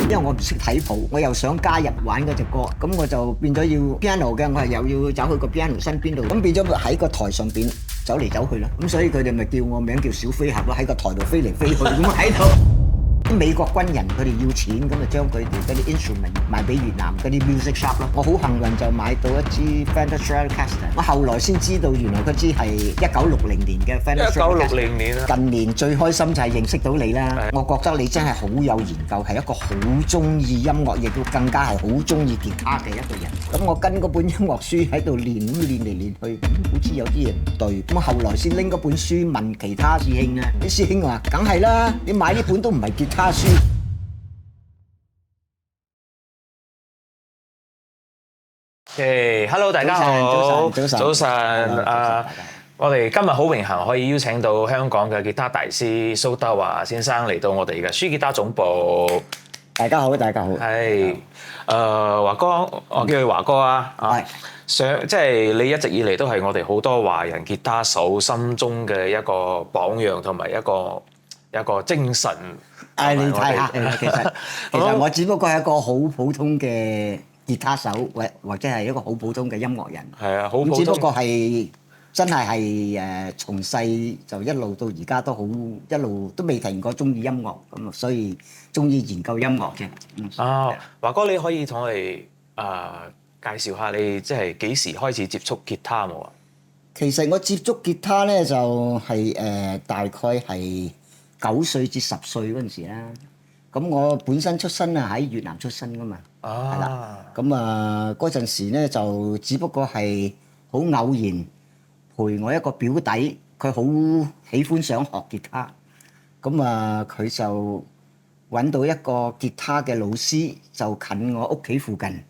因為我唔識睇譜，我又想加入玩嗰隻歌，咁我就變咗要 piano 嘅，我係又要走去個 piano 身邊度，咁變咗喺個台上邊走嚟走去啦。咁所以佢哋咪叫我名叫小飛俠咯，喺個台度飛嚟飛去咁喺度。美國軍人佢哋要錢，咁就將佢哋嗰啲 instrument 賣俾越南嗰啲 music shop 咯。我好幸運就買到一支 Fender Stratocaster。我後來先知道原來嗰支係1960年嘅 Fender Stratocaster。1960年啊！近年最開心就係認識到你啦。我覺得你真係好有研究，係一個好中意音樂，亦都更加係好中意吉他嘅一個人。咁我跟嗰本音樂書喺度練，咁練嚟練去，好似有啲嘢唔對。咁後來先拎嗰本書問其他師兄啊，啲師兄話：梗係啦，你買呢本都唔係吉他書。Hello， 大家好，早晨，我哋今日好榮幸可以邀請到香港嘅吉他大師蘇德華先生嚟到我哋嘅書吉他總部。大家好，大家好。係，華哥，我叫佢華哥啊。係。即係你一直以嚟都係我哋好多華人吉他手心中嘅一個榜樣同埋一個精神。你睇下，其實我只不過係一個好普通嘅吉他手，或者係一個好普通嘅音樂人。係啊，好普通。只不過係真係從細就一路到而家都好，一路都未停過中意音樂咁，所以中意研究音樂嘅。華哥，你可以同我哋介紹下你即係幾時開始接觸吉他冇啊？其實我接觸吉他咧就係大概係9歲至10歲嗰陣時啦。咁我本身出身啊喺越南出身噶嘛，係啦。咁嗰陣時咧就只不過係好偶然陪我一個表弟，佢好喜歡想學吉他。咁佢就揾到一個吉他嘅老師，就近我屋企附近。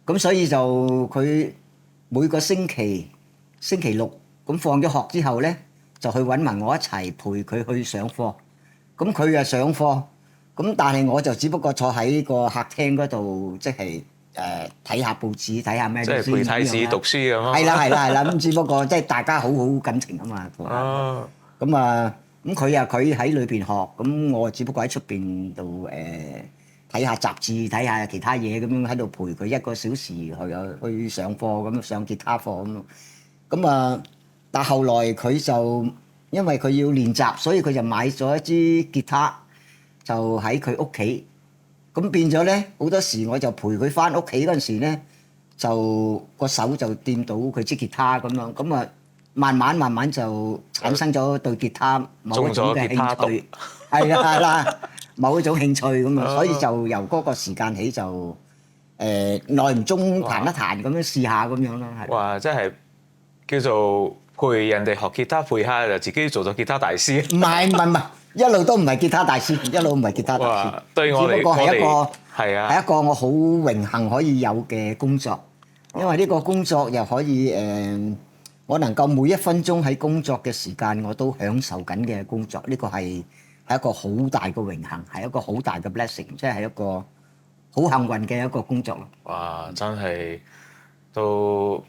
咁所以就佢每個星期六咁放咗學之後咧，就去揾埋我一齊陪佢去上課。咁佢又上課，咁但係我就只不過坐喺個客廳嗰度，即係睇下報紙，睇下咩先。即係陪太子讀書咁咯。係啦，咁只不過即係大家好感情啊嘛。咁佢喺裏邊學，咁我只不過喺出邊度睇下雜誌，睇下其他嘢咁樣喺度陪佢1個小時去上課咁，上吉他課咁。但後來佢就因為佢要練習，所以佢就買咗一支吉他，就喺佢屋企。咁變咗咧，好多時我就陪佢翻屋企嗰陣時咧，就個手就掂到佢支吉他咁樣。咁慢慢就產生咗對吉他某一種嘅興趣。係啦。某一種興趣咁啊，所以就由嗰個時間起就耐唔中彈一彈咁樣試下咁樣啦。哇！真係叫做陪人哋學吉他，陪下就自己做咗吉他大師。唔係，一路都唔係吉他大師，一路唔係吉他大師。對我嚟講，只不過係係一個我好榮幸可以有嘅工作，因為呢個工作又可以我能夠每1分鐘喺工作嘅時間我都享受緊嘅工作，呢個係一個好大嘅榮幸，係一個好大嘅 blessing，即係一個好幸運嘅一個工作咯。哇！真係都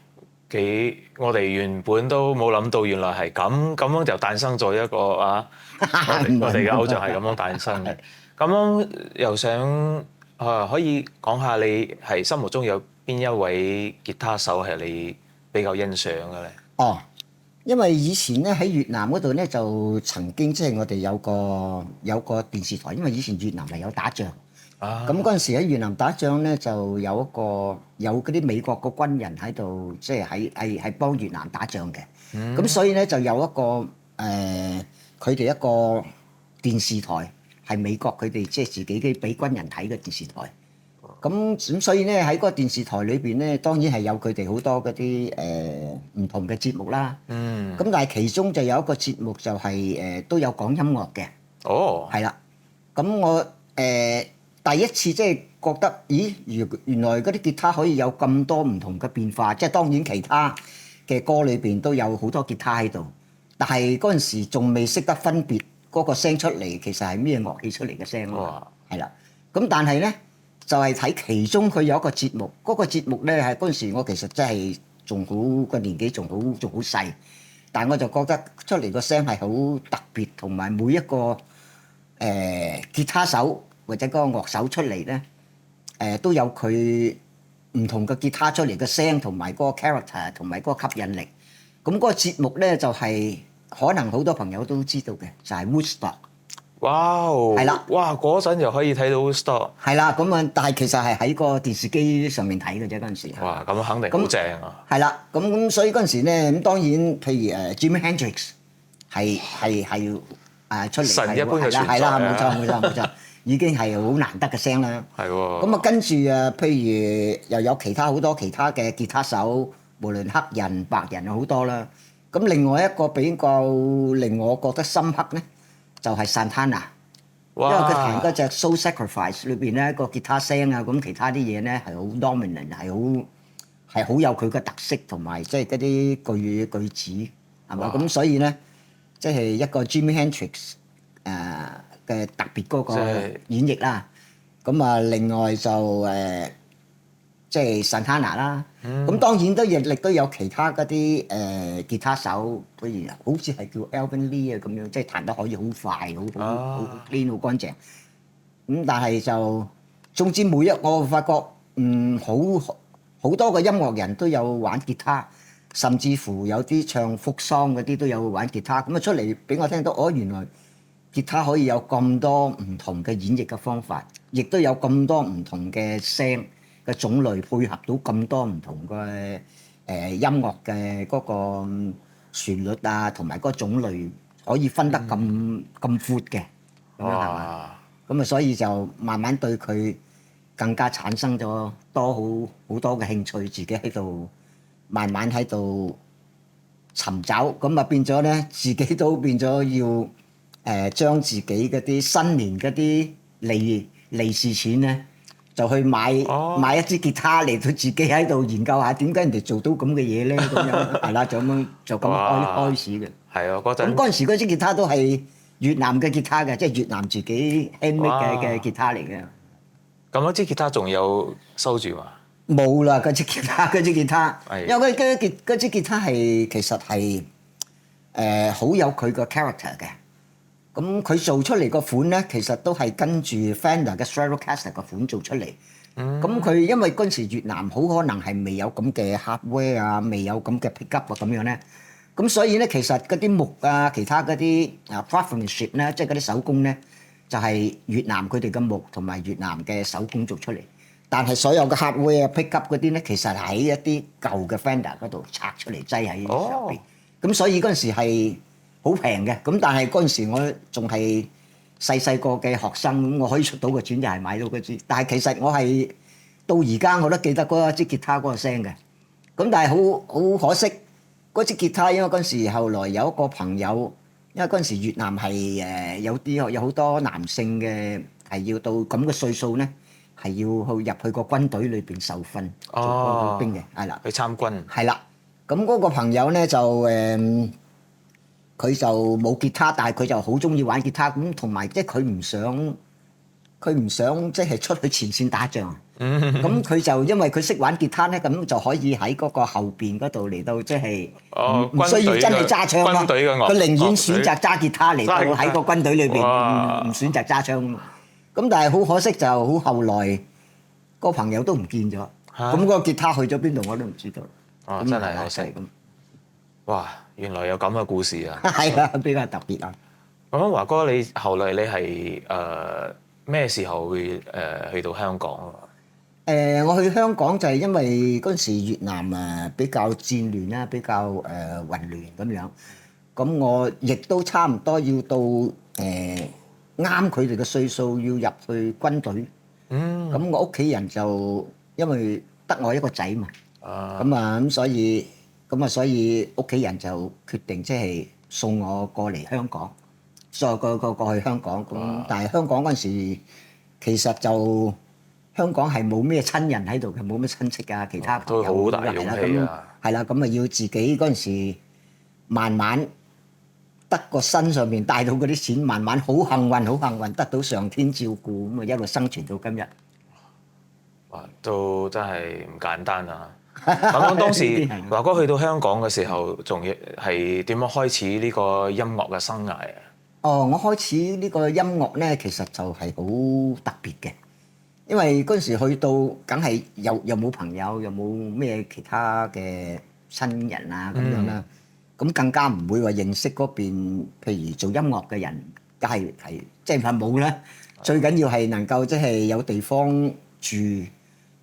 幾，我哋原本都冇諗到，原來係咁樣就誕生咗一個我哋嘅偶像係咁樣誕生嘅。咁樣又想可以講下你係心目中有邊一位吉他手係你比較欣賞嘅咧？因為以前咧喺越南嗰度咧就曾經即係我哋有個電視台，因為以前越南係有打仗，咁嗰陣時喺越南打仗咧就有嗰啲美國個軍人喺度，即係係幫越南打仗嘅，咁所以咧就有一個佢哋一個電視台係美國佢哋即係自己俾軍人睇嘅電視台。咁所以咧喺嗰個電視台裏邊咧，當然係有佢哋好多嗰啲唔同嘅節目啦。咁但係其中就有一個節目就係都有講音樂嘅。係啦。咁我第一次即係覺得，咦，原來嗰啲吉他可以有咁多唔同嘅變化。即係當然其他嘅歌裏邊都有好多吉他喺度，但係嗰陣時仲未識得分別嗰個聲出嚟，其實係咩樂器出嚟嘅聲咯。係啦。咁但係咧，就係睇其中佢有一個節目，嗰個節目咧係嗰陣時我其實真係仲好個年紀仲好細，但係我就覺得出嚟個聲係好特別，同埋每一個吉他手或者嗰個樂手出嚟咧，都有佢唔同嘅吉他出嚟嘅聲同埋嗰個 character 同埋嗰個吸引力。咁嗰個節目咧就係、可能好多朋友都知道嘅，就係 Woodstock。哇！係啦，哇嗰陣又可以睇到 Woodstock。係啦，咁啊，但係其實係喺個電視機上面睇嘅啫嗰陣時。哇！咁肯定好正啊！係啦，咁所以嗰陣時咧，咁當然譬如Jimi Hendrix 係出嚟神一般嘅存在啊！係啦，冇錯，已經係好難得嘅聲啦。係喎。咁啊，跟住譬如又有好多其他嘅吉他手，無論黑人、白人有好多啦。咁另外一個比較令我覺得深刻咧，就係 Santana。因為佢彈嗰隻 Soul Sacrifice 裏邊咧個吉他聲啊，咁其他啲嘢咧係好 dominant，係好有佢嘅特色同埋即係嗰啲句子係嘛？咁所以咧，即係一個 Jimi Hendrix 嘅特別嗰個演繹啦。咁啊，另外就即係 Santana 啦。咁當然亦都有其他嗰啲吉他手，譬如好似係叫 Alvin Lee 啊咁樣，即係彈得可以好快、好 clean、好乾淨。咁但係就總之我發覺好多個音樂人都有玩吉他，甚至乎有啲唱folk song嗰啲都有玩吉他。咁啊出嚟俾我聽到，原來吉他可以有咁多唔同嘅演繹嘅方法，亦都有咁多唔同嘅聲嘅種類配合到咁多唔同嘅音樂嘅嗰個旋律啊，同埋嗰個種類可以分得咁闊嘅，咁樣係嘛？咁啊，所以就慢慢對佢更加產生咗好多嘅興趣，自己喺度慢慢喺度尋找，咁啊變咗咧，自己都變咗要將自己嗰啲新年嗰啲利是錢咧。就去買一支吉他嚟到自己喺度研究下點解人哋做到咁嘅嘢咧，咁樣係啦，就咁開始嘅。係啊，嗰陣。咁嗰陣時嗰支吉他都係越南嘅吉他嘅，即係越南自己 handmade 嘅吉他嚟嘅。咁嗰支吉他仲有收住嘛？冇啦，嗰支吉他，因為嗰支吉他係其實係好有佢個 character 嘅。咁佢做出嚟個款咧，其實都係跟住 Fender 嘅 Stratocaster 個款做出嚟。咁佢因為嗰陣時越南好可能係未有咁嘅 hardware 啊，未有咁嘅 pickup 啊咁樣咧。咁所以咧，其實嗰啲木啊，其他嗰啲craftsmanship 咧，即係嗰啲手工咧，就係越南佢哋嘅木同埋越南嘅手工做出嚟。但係所有嘅 hardware pickup 嗰啲咧，其實喺一啲舊嘅 Fender 嗰度拆出嚟擠喺上邊。咁所以嗰陣時係好平嘅，咁但係嗰陣時我仲係細個嘅學生，咁我可以出到個錢就係買到嗰支。但係其實我係到而家我都記得嗰支吉他嗰個聲嘅。咁但係好可惜，嗰支吉他因為嗰陣時後來有一個朋友，因為嗰陣時越南係有好多男性嘅係要到咁嘅歲數咧，係要入去個軍隊裏邊受訓做兵嘅，係啦，去參軍。係啦，咁嗰個朋友咧就佢就冇吉他，但係佢就好中意玩吉他咁，同埋即係佢唔想即係出去前線打仗。咁佢就因為佢識玩吉他咧，咁就可以喺嗰個後邊嗰度嚟到即係唔需要真係揸槍咯。佢寧願選擇揸吉他嚟到喺個軍隊裏邊，唔選擇揸槍。咁但係好可惜就好後來個朋友都唔見咗，咁嗰個吉他去咗邊度我都唔知道。真係可惜咁。哇！原來有咁嘅故事啊！係啊，比較特別啊。咁華哥，你後來你係咩時候會去到香港啊？我去香港就係因為嗰陣時越南比較戰亂啦，比較混亂咁樣。咁我亦都差唔多要到啱佢哋嘅歲數要入去軍隊。咁我屋企人就因為得我一個仔嘛，咁所以屋企人就決定即係送我過嚟香港，再過去香港。咁但係香港嗰陣時其實就香港係冇咩親人喺度嘅，冇咩親戚啊，其他朋友都好大勇氣啊。係啦，咁啊要自己嗰陣時慢慢得個身上面帶到嗰啲錢，慢慢好幸運得到上天照顧，咁啊一路生存到今日。哇！都真係唔簡單啊！咁當時華哥去到香港嘅時候，仲係點樣開始呢個音樂嘅生涯啊？哦，我開始呢個音樂咧，其實就係好特別嘅，因為嗰陣時去到，梗係又冇朋友，又冇咩其他嘅親人啊咁樣啦，咁更加唔會話認識嗰邊，譬如做音樂嘅人，梗係即係冇啦。最緊要係能夠即係有地方住，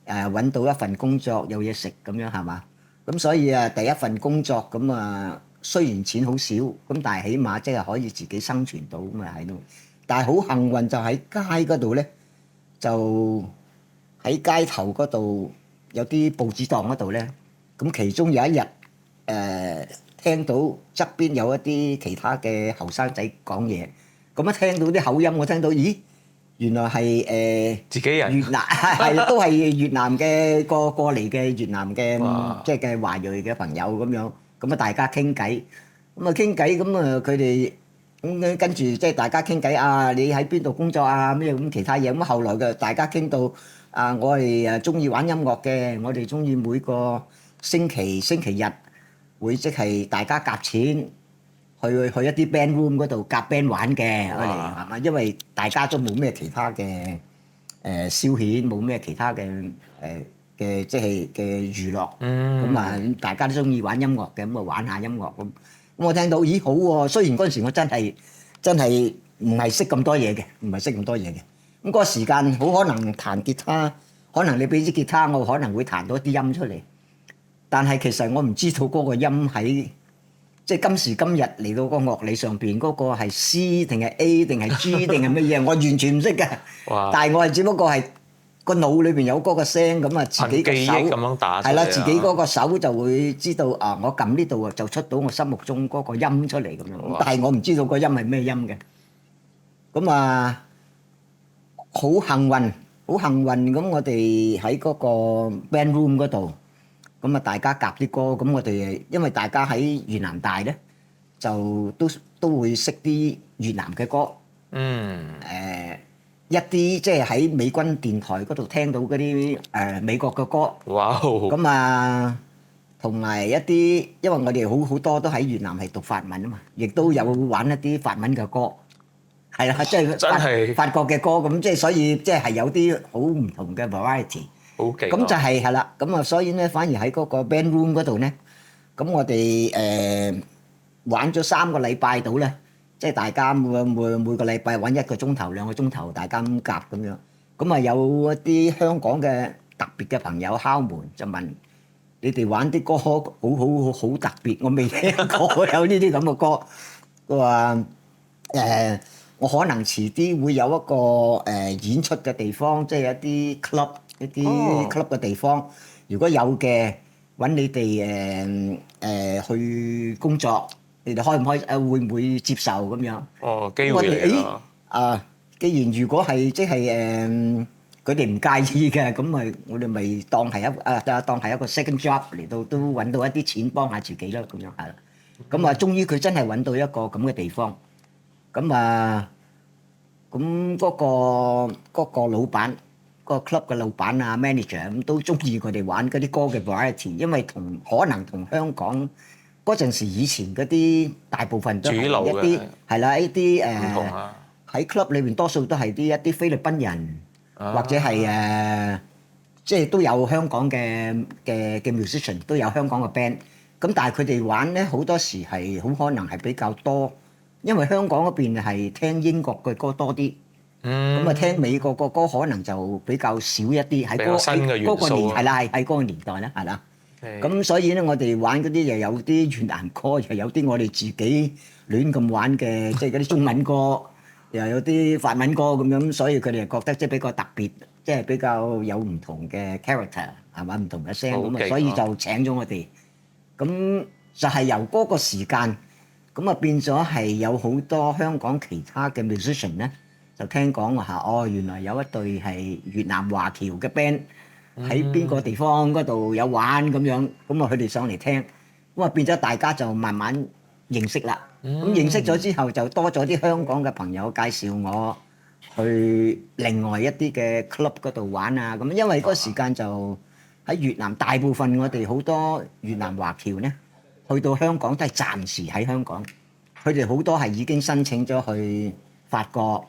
揾到一份工作，有嘢食咁樣係嘛？咁所以第一份工作咁雖然錢好少，咁但係起碼即係可以自己生存到咁喺度。但係好幸運就喺街嗰度咧，就喺街頭嗰度有啲報紙檔嗰度咧，咁其中有一日聽到側邊有一啲其他嘅後生仔講嘢，咁一聽到啲口音，我聽到咦〜原來係自己人越南係都係越南嘅過嚟嘅越南嘅即係嘅華裔嘅朋友咁樣，咁大家傾偈，傾偈咁佢哋咁跟住即係大家傾偈啊，你喺邊度工作啊咩咁其他嘢，咁後來嘅大家傾到我哋中意玩音樂嘅，我哋中意每個星期日會即係大家夾錢。去一啲 band room 嗰度夾 band 玩嘅，我哋係嘛？因為大家都冇咩其他嘅消遣，冇咩其他嘅即係嘅娛樂，咁大家都中意玩音樂嘅，咁玩下音樂咁。咁我聽到咦好喎，雖然嗰陣時我真係唔係識咁多嘢嘅，咁嗰個時間好可能彈吉他，可能你俾支吉他我可能會彈到一啲音出嚟，但係其實我唔知道嗰個音喺。即係今時今日嚟到個樂理上邊嗰個係 C 定係 A 定係 G 定係乜嘢，我完全唔識嘅。但係我係只不過係個腦裏邊有嗰個聲咁自己嘅手咁樣打出嚟。係啦，自己嗰個手就會知道我撳呢度就出到我心目中嗰個音出嚟咁樣。但係我唔知道個音係咩音嘅。咁好幸運咁，我哋喺嗰個 band room 嗰度。咁大家夾啲歌，咁我哋因為大家喺越南大咧，就都會識啲越南嘅歌。一啲即係喺美軍電台嗰度聽到嗰啲美國嘅歌。哇！咁同埋一啲，因為我哋好多都喺越南係讀法文啊嘛，亦都有玩一啲法文嘅歌。係啦，即係法國嘅歌，咁即係所以即係有啲好唔同嘅 variety。咁就係啦，咁所以咧，反而喺嗰個 band room 嗰度咧，咁我哋玩咗3個禮拜到咧，即係大家每個禮拜玩1個鐘頭、2個鐘頭，大家咁夾咁樣。咁有一啲香港嘅特別嘅朋友敲門，就問你哋玩啲歌好特別，我未聽過有呢啲咁嘅歌。佢話我可能遲啲會有一個演出嘅地方，即係一啲 club。一啲 club 嘅地方，如果有嘅揾你哋去工作，你哋開唔開會唔會接受咁樣？機會嚟咯。既然如果係即係佢哋唔介意嘅，咁我哋咪當係一個 second job 嚟到，都揾到一啲錢幫下自己咯，咁樣係啦。咁終於佢真係揾到一個咁嘅地方。咁咁嗰個老闆。個 club 嘅老闆啊 manager 咁都中意佢哋玩嗰啲歌嘅 variety，因為可能同香港嗰陣時以前嗰啲大部分都係一啲係啦，一啲喺 club 裏邊多數都係一啲菲律賓人或者係即係都有香港嘅 musician， 都有香港嘅 band。咁但係佢哋玩咧好多時係好可能係比較多，因為香港嗰邊係聽英國嘅歌多啲。咁聽美國個歌可能就比較少一啲，喺嗰個年係啦，喺嗰個年代咧係啦。咁所以咧，我哋玩嗰啲又有啲越南歌，又有啲我哋自己亂咁玩嘅，即係嗰啲中文歌，又有啲法文歌咁樣。所以佢哋覺得即係比較特別，即係比較有唔同嘅 character 係嘛，唔同嘅聲咁，所以就請咗我哋。咁就係由嗰個時間，咁變咗係有好多香港其他嘅 musician 咧。就聽講話原來有一隊係越南華僑嘅 band 喺邊個地方嗰度有玩咁樣，咁佢哋上嚟聽，咁變咗大家就慢慢認識啦。咁認識咗之後，就多咗啲香港嘅朋友介紹我去另外一啲嘅 club 嗰度玩啊。咁因為嗰個時間就喺越南，大部分我哋好多越南華僑咧，去到香港都係暫時喺香港。佢哋好多係已經申請咗去法國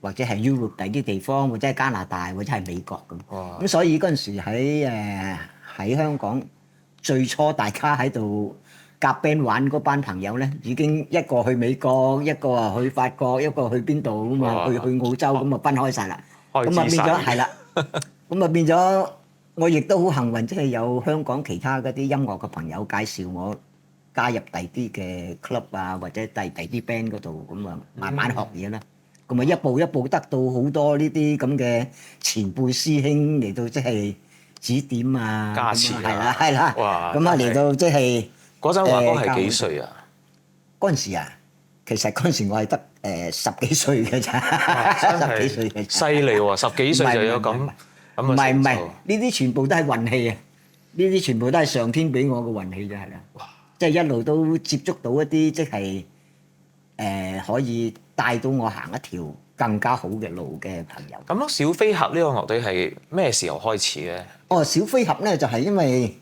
或者係 Europe 第啲地方，或者係加拿大或者係美國咁。哇！咁所以嗰陣時喺香港最初大家喺度夾 band 玩嗰班朋友咧，已經一個去美國，一個啊去法國，一個去邊度咁啊？哇去澳洲咁啊，分開晒啦。開咁啊變枝散葉咗係啦，咁啊變咗我亦都好幸運，即係有香港其他嗰啲音樂嘅朋友介紹我加入第啲嘅 club 啊，或者第啲 band 嗰度，咁啊慢慢學嘢啦。咁啊一步一步得到好多呢啲咁嘅前輩師兄嚟到即係指點啊，加持啊係啦係啦，哇咁啊嚟到即係嗰陣華哥係教幾歲啊？嗰陣時啊，其實嗰陣時我係得十幾歲嘅咋，十幾歲嘅咋。犀利喎！10幾歲就有咁唔咁係唔係，嘅成就。呢啲全部都係運氣啊！呢啲全部都係上天俾我嘅運氣啫，係啦。即係一路都接觸到一啲即係可以帶到我行一條更加好嘅路嘅朋友。咁小飛俠呢個樂隊係咩時候開始嘅？哦，小飛俠咧就係因為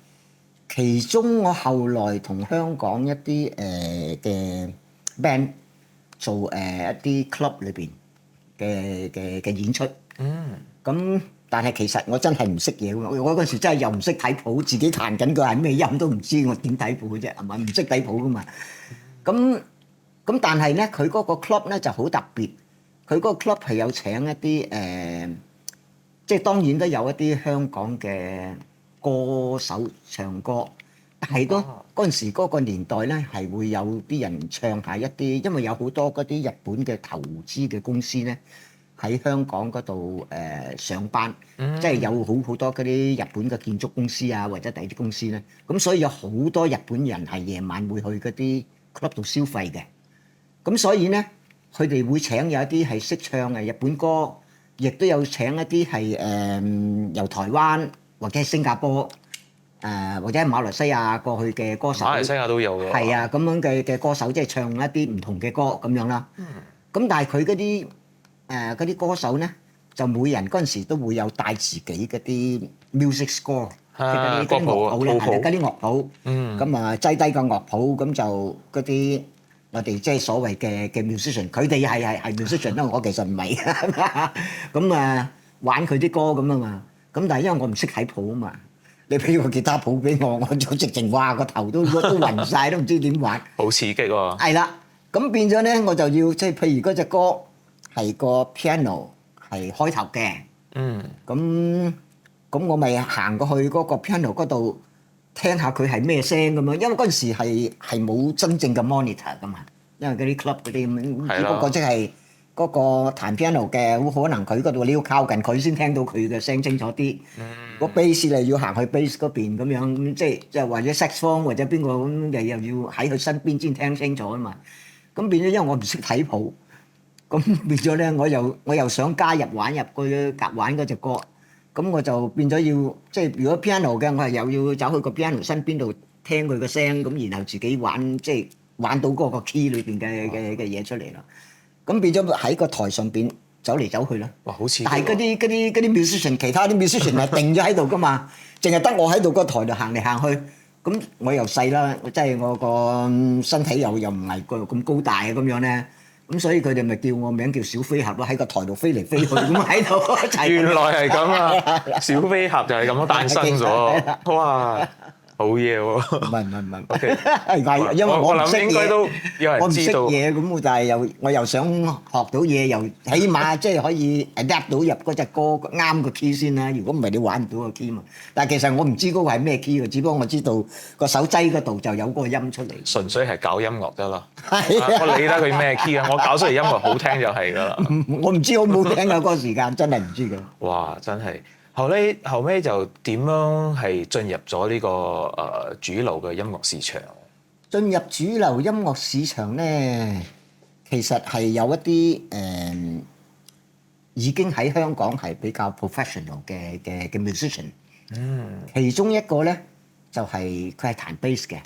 其中我後來同香港一啲嘅 band 做一啲 club 裏邊嘅演出。咁但係其實我真係唔識嘢喎，我嗰時真係又唔識睇譜，自己彈緊個係咩音都唔知，我點睇譜嘅啫，係咪？唔識睇譜噶嘛。咁但係咧，佢嗰個 club 咧就好特別，佢嗰個 club 係有請一啲即係當然都有一啲香港嘅歌手唱歌，但係都嗰陣時嗰個年代咧係會有啲人唱下一啲，因為有好多嗰啲日本嘅投資嘅公司咧。喺香港嗰度上班，即係有好多嗰啲日本嘅建築公司啊，或者第二啲公司咧，咁所以有好多日本人係夜晚會去嗰啲 club 度消費嘅，咁所以咧佢哋會請有一啲係識唱嘅日本歌，亦都有請一啲係由台灣或者係新加坡或者係馬來西亞過去嘅歌手，馬來西亞都有㗎。係啊，咁樣嘅歌手即係唱一啲唔同嘅歌咁樣啦。咁但係佢嗰啲歌手咧，就每人嗰陣時都會有帶自己嗰啲 music score，即係嗰啲樂譜咧，係啦，嗰啲樂譜。咁啊，擠低個樂譜，咁就嗰啲我哋即係所謂嘅 musician，佢哋係 musician 啦，我其實唔係。咁啊，玩佢啲歌咁啊嘛。咁但係因為我唔識睇譜啊嘛，你俾個吉他譜俾我，我就直情哇個頭都暈曬，都唔知點玩。好刺激喎！係啦，咁變咗咧，我就要即係譬如嗰隻歌。係個 piano 係開頭嘅，咁我咪行過去嗰個 piano 嗰度聽下佢係咩聲咁樣，因為嗰陣時係冇真正嘅 monitor 噶嘛，因為嗰啲 club 嗰啲咁，只不過即係嗰個彈 piano 嘅，可能佢嗰度你要靠近佢先聽到佢嘅聲清楚啲。個 bass 你要行去 bass 嗰邊咁樣，即係或者 saxophone 或者邊個咁，又要喺佢身邊先聽清楚啊嘛。咁變咗，因為我唔識睇譜。咁變咗咧，我又想加入玩入去夾玩嗰隻歌，咁我就變咗要即係如果 piano 嘅，我係又要走去個 piano 身邊度聽佢個聲，咁然後自己玩即係玩到嗰個 key 裏邊嘅嘢出嚟啦。咁變咗喺個台上邊走嚟走去啦。哇！好似但係嗰啲 musician， 其他啲 musician 係定咗喺度噶嘛，淨係得我喺度個台度行嚟行去。咁我又細啦，即係我個身體又唔係咁高大咁樣咧。咁所以佢哋咪叫我名叫小飛俠咯，喺個台度飛嚟飛去咁喺度一齊。原來係咁啊！小飛俠就係咁樣誕生咗。哇！好嘢喎！唔係 OK，係因為我唔識諗應該都有人我唔識知道。嘢咁，但係我又想學到嘢，又起碼即係可以 adapt 到入嗰隻歌啱個 key 先啦。如果唔係你玩唔到個 key 嘛。但係其實我唔知嗰個係咩 key 嘅，只不過我知道個手擠嗰度就有嗰個音出嚟。純粹係搞音樂得啦。係我理得佢咩 key 啊？我搞出嚟音樂好聽就係㗎啦。我唔知好唔好聽啊！嗰個時間真係唔知㗎。哇！真係後尾就點樣係進入咗呢個主流嘅音樂市場？進入主流音樂市場咧，其實係有一啲已經喺香港係比較 professional 嘅 musician。其中一個咧就係佢係彈 bass 嘅，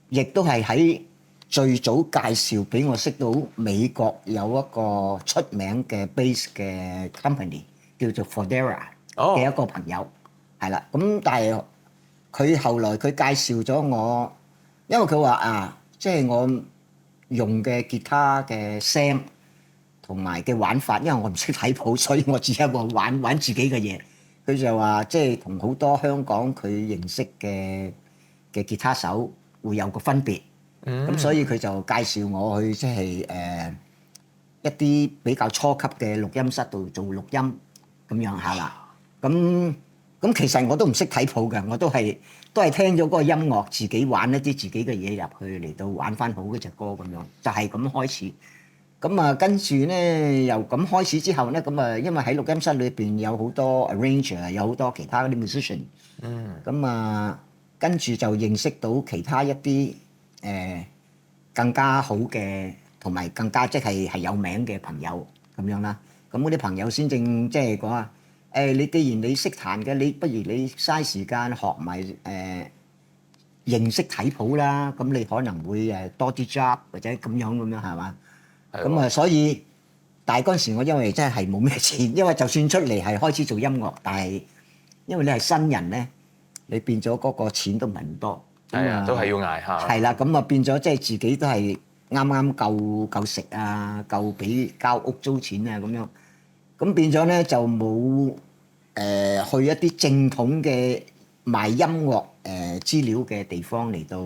亦都係喺最早介紹俾我識到美國有一個出名嘅 bass 嘅 company 叫做 Fodera 嘅一個朋友，係啦。咁但係佢後來佢介紹咗我，因為佢話即係我用嘅吉他嘅聲同埋嘅玩法，因為我唔識睇譜，所以我只係玩自己嘅嘢。佢就話即係同好多香港佢認識嘅吉他手會有個分別。咁所以佢就介紹我去即係一啲比較初級嘅錄音室度做錄音咁樣下啦。咁其實我都唔識睇譜嘅，我都係聽咗嗰個音樂，自己玩一啲自己嘅嘢入去嚟到玩翻好嗰隻歌咁樣，就係咁開始。咁啊跟住咧由咁開始之後咧，咁啊因為喺錄音室裏邊有好多 arranger，有好多其他嗰啲 musician。咁啊跟住就認識到其他一啲更加好嘅，同埋更加即係有名嘅朋友咁樣啦。咁嗰啲朋友先正即係講啊，你既然你識彈嘅，你不如你嘥時間學埋認識睇譜啦。咁你可能會多啲 job 或者咁樣係嘛？咁啊，所以但係嗰陣時我因為真係冇咩錢，因為就算出嚟係開始做音樂，但係因為你係新人咧，你變咗嗰個錢都唔係咁多。係啊，都係要捱下。係啦，咁啊變咗即係自己都係啱夠食啊，夠俾交屋租錢啊咁樣。咁變咗咧就冇去一啲正統嘅賣音樂資料嘅地方嚟到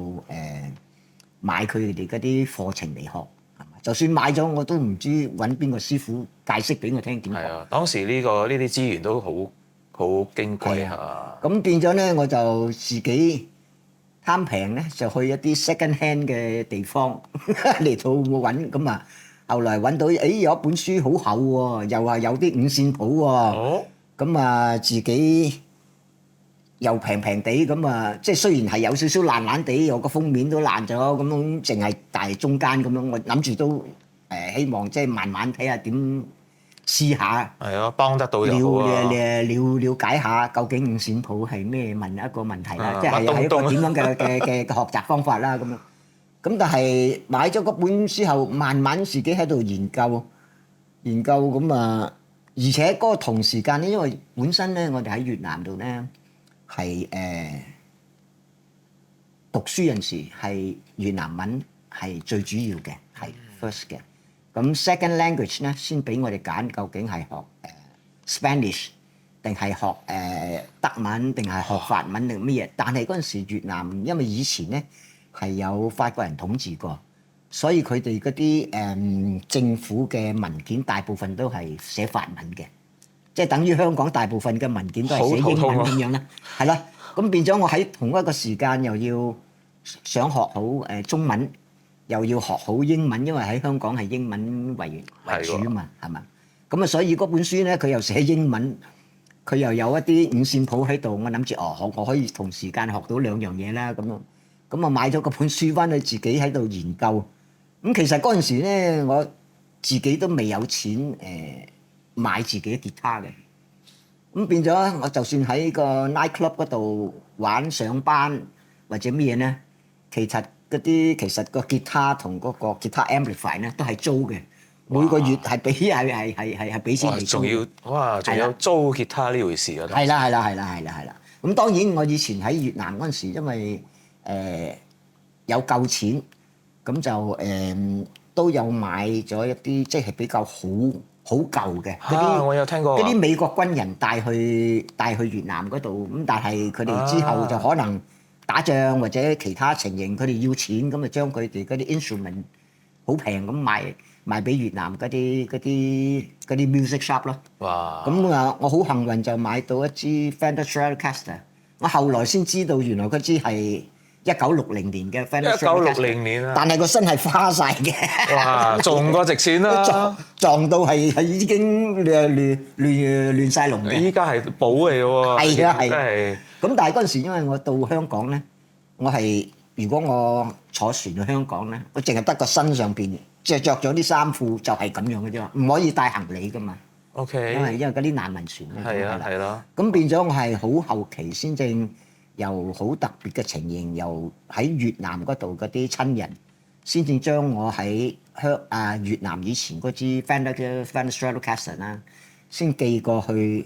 買佢哋嗰啲課程嚟學，係嘛？就算買咗我都唔知揾邊個師傅解釋俾我聽點學。係啊，當時呢啲資源都好矜貴啊。咁變咗咧我就自己貪平咧，就去一啲 second hand 嘅地方嚟到揾，咁啊，後來揾到，有一本書好厚喎，又話有啲五線譜喎，咁啊自己又平平地，咁啊，即係雖然係有少少爛地，我個封面都爛咗，咁樣淨係大中間咁樣，我諗住都希望即係慢慢睇下點試下，係啊，幫得到又好啊。了解下究竟五線譜係咩一個問題啦，即係一個點樣嘅學習方法啦咁樣。咁但係買咗嗰本書後，慢慢自己喺度研究咁啊，而且嗰個同時間咧，因為本身咧我哋喺越南度咧係讀書陣時係越南文係最主要嘅，係 first 嘅。咁 second language 咧，先俾我哋揀，究竟係學Spanish 定係學德文定係學法文定乜嘢？但係嗰陣時越南因為以前咧係有法國人統治過，所以佢哋嗰啲政府嘅文件大部分都係寫法文嘅，即係等於香港大部分嘅文件都係寫英文咁樣啦，係啦。咁變咗我喺同一個時間又要想學好中文。又要學好英文，因為喺香港係英文為主啊嘛，係嘛？咁啊，所以嗰本書咧，佢又寫英文，佢又有一啲五線譜喺度。我諗住我可以同時間學到兩樣嘢啦，咁樣。咁啊，買咗嗰本書翻去自己喺度研究。咁其實嗰陣時咧，我自己都未有錢買自己嘅吉他嘅。咁變咗，我就算喺個 night club 嗰度玩上班或者咩嘢咧，其實個吉他同嗰個吉他 amplifier 咧都係租嘅，每個月係俾錢嚟租。仲有租吉他呢回事啊！係啦。咁當然我以前喺越南嗰陣時，因為有夠錢，咁就都有買咗一啲即係比較好舊嘅嗰啲。我有聽過。嗰啲美國軍人帶去越南嗰度，咁但係佢哋之後就可能打仗或者其他情形，佢哋要錢，咁啊將佢哋嗰啲 instrument 好平咁賣俾越南嗰啲 music shop 咯。哇！咁啊，我好幸運就買到一支 Fender Stratocaster。我後來先知道原來嗰支係1960年嘅 Fender Stratocaster。1960年啊！但係個身係花晒嘅。哇！仲過值錢啦！撞到係已經亂晒龍嘅。依家係寶嚟嘅喎。係啊。咁但係嗰陣時，因為我到香港咧，如果我坐船去香港咧，我淨係得個身上邊，即係着咗啲衫褲就係咁樣嘅啫，唔可以帶行李噶嘛。OK。因為嗰啲難民船咧。係咯。咁變咗我係好後期先正由好特別嘅情形，由喺越南嗰度嗰啲親人先至將我喺越南以前嗰支 Fender Stratocaster 啦，先寄過去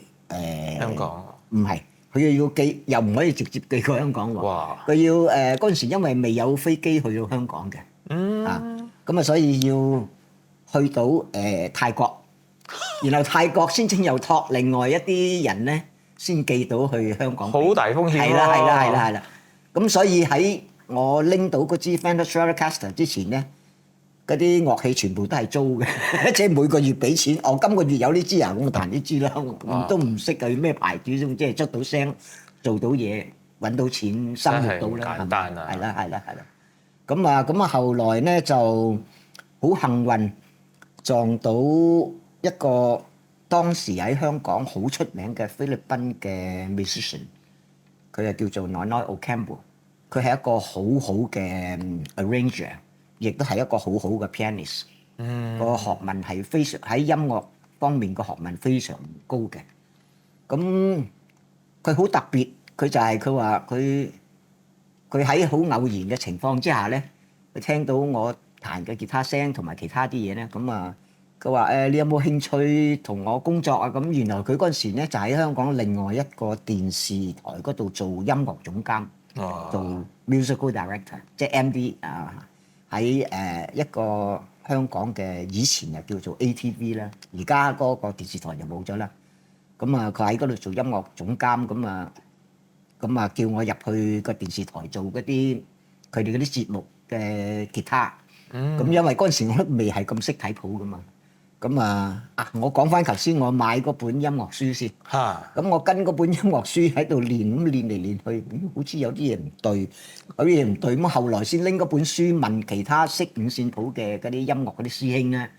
香港。唔係。佢要寄，又唔可以直接寄過香港喎。哇！佢要嗰陣時，因為未有飛機去到香港嘅。咁咁啊所以要去到泰國，然後泰國先正又託另外一啲人咧，先寄到去香港。好大風險咯。係啦。咁所以喺我拎到嗰支 Fender Stratocaster 之前咧，嗰啲樂器全部都係租嘅，即係每個月俾錢。我今個月有呢支啊，咁我彈呢支啦，我都唔識佢咩牌子，即係出到聲、做到嘢、揾到錢、生活到啦。簡單啊！係啦。咁啊，後來咧就好幸運撞到一個當時喺香港好出名嘅菲律賓嘅 musician， 佢就叫做 Nonoy Ocampo， 佢係一個好好嘅 arranger， 亦都係一個好好嘅 pianist。個學問係非常喺音樂方面個學問非常高嘅。咁佢好特別，佢就係佢話佢喺好偶然嘅情況之下咧，佢聽到我彈嘅吉他聲同埋其他啲嘢咧，咁啊佢話你有冇興趣同我工作啊？咁原來佢嗰陣時咧就喺香港另外一個電視台嗰度做音樂總監，做 musical director， 即係 MD 啊，喺一個香港嘅以前就叫做 ATV 啦，而家嗰個電視台就冇咗啦。咁啊佢喺嗰度做音樂總監，咁啊叫我入去個電視台做嗰啲佢哋嗰啲節目嘅吉他。咁因為嗰陣時我都未係咁識睇譜噶嘛。咁我講翻頭先我買嗰本音樂書先。咁我跟嗰本音樂書喺度練，咁練嚟練去，好似有啲嘢唔對，有啲嘢唔對。咁後來先拎嗰本書問其他識五線譜嘅嗰啲音樂嗰啲師兄咧。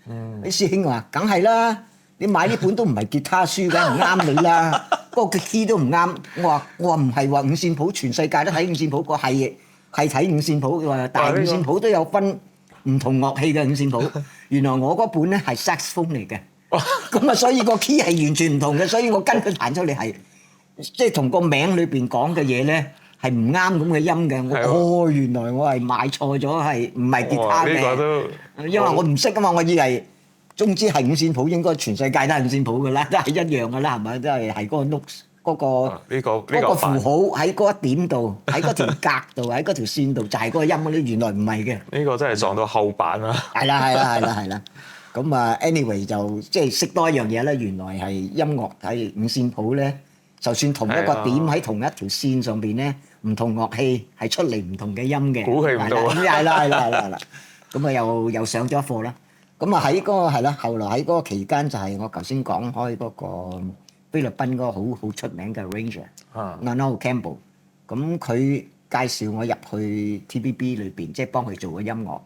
啲師兄話：梗係啦，你買呢本都唔係吉他書嘅，唔啱你啦。嗰個 key 都唔啱。我話唔係話五線譜，全世界都睇五線譜，個係睇五線譜。佢話但係五線譜都有分唔同樂器嘅五線譜。原來我嗰本咧係 saxophone 嚟嘅，咁所以個 key 係完全唔同嘅，所以我跟佢彈出嚟係即係同個名裏邊講嘅嘢咧係唔啱咁嘅音嘅。原來我係買錯咗，係唔係吉他嘅？呢個都因為我唔識啊嘛，我以為總之係五線譜，應該全世界都係五線譜㗎啦，都係一樣㗎啦，係咪？都係嗰個 note 嗰個符號喺嗰一點度，喺嗰條格度，喺嗰條線度就係嗰個音嗰啲，原來唔係嘅。呢個真係撞到後板啦！係啦。咁anyway 就即係識多一樣嘢咧，原來係音樂係五線譜咧，就算同一個點喺同一條線上邊咧，唔同樂器係出嚟唔同嘅音嘅。估佢唔到啊！係啦。咁又上咗一課啦。咁喺嗰個係啦，後來喺嗰個期間就係我頭先講開嗰個菲律賓嗰個好出名嘅 arranger，Nonoy Ocampo。咁佢介紹我入去 TVB 裏邊，即係幫佢做個音樂。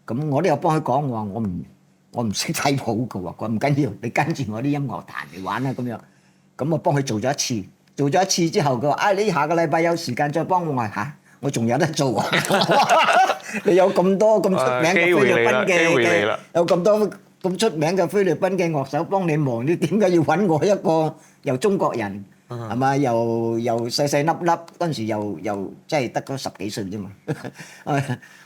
咁我都有幫佢講，我話我唔識睇譜嘅喎，佢話唔緊要，你跟住我啲音樂彈嚟玩啦咁樣。咁我幫佢做咗一次之後，佢話：你下個禮拜有時間再幫我。我話嚇，我仲有得做啊！你有咁多咁出名嘅菲律賓嘅，有咁多咁出名嘅菲律賓嘅樂手幫你忙，你點解要揾我一個又中國人係嘛？又細細粒粒，嗰陣時又即係得嗰10幾歲啫嘛，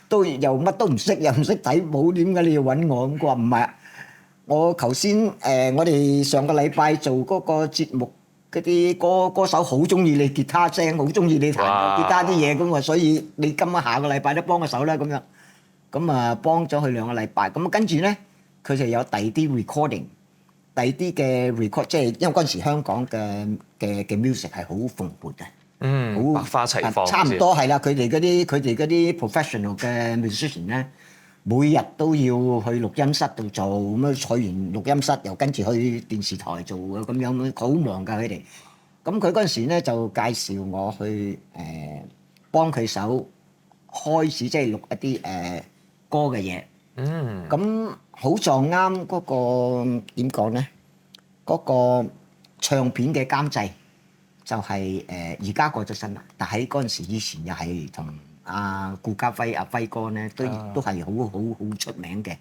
都又乜都唔識，又唔識睇譜，點解你要揾我？咁佢話唔係，我頭先我哋上個禮拜做嗰個節目，嗰啲歌手好中意你吉他聲，好中意你彈吉他啲嘢咁啊，所以你下個禮拜都幫個手啦咁樣。咁幫咗佢2個禮拜，咁跟住咧佢就有第二啲 recording，第二啲嘅 record， 即係因為嗰陣時香港嘅 music 係好蓬勃嘅，百花齊放，差唔多係啦。佢哋嗰啲 professional 嘅 musician 咧，每日都要去錄音室度做，咁去完錄音室又跟住去電視台做啊，咁樣好忙㗎佢哋。咁佢嗰陣時咧就介紹我去幫佢手開始即係錄一啲歌嘅嘢。咁好撞啱嗰個點講咧？嗰個唱片嘅監製就係而家過咗身啦，但喺嗰陣時以前又係同顧嘉輝輝哥咧都係好出名嘅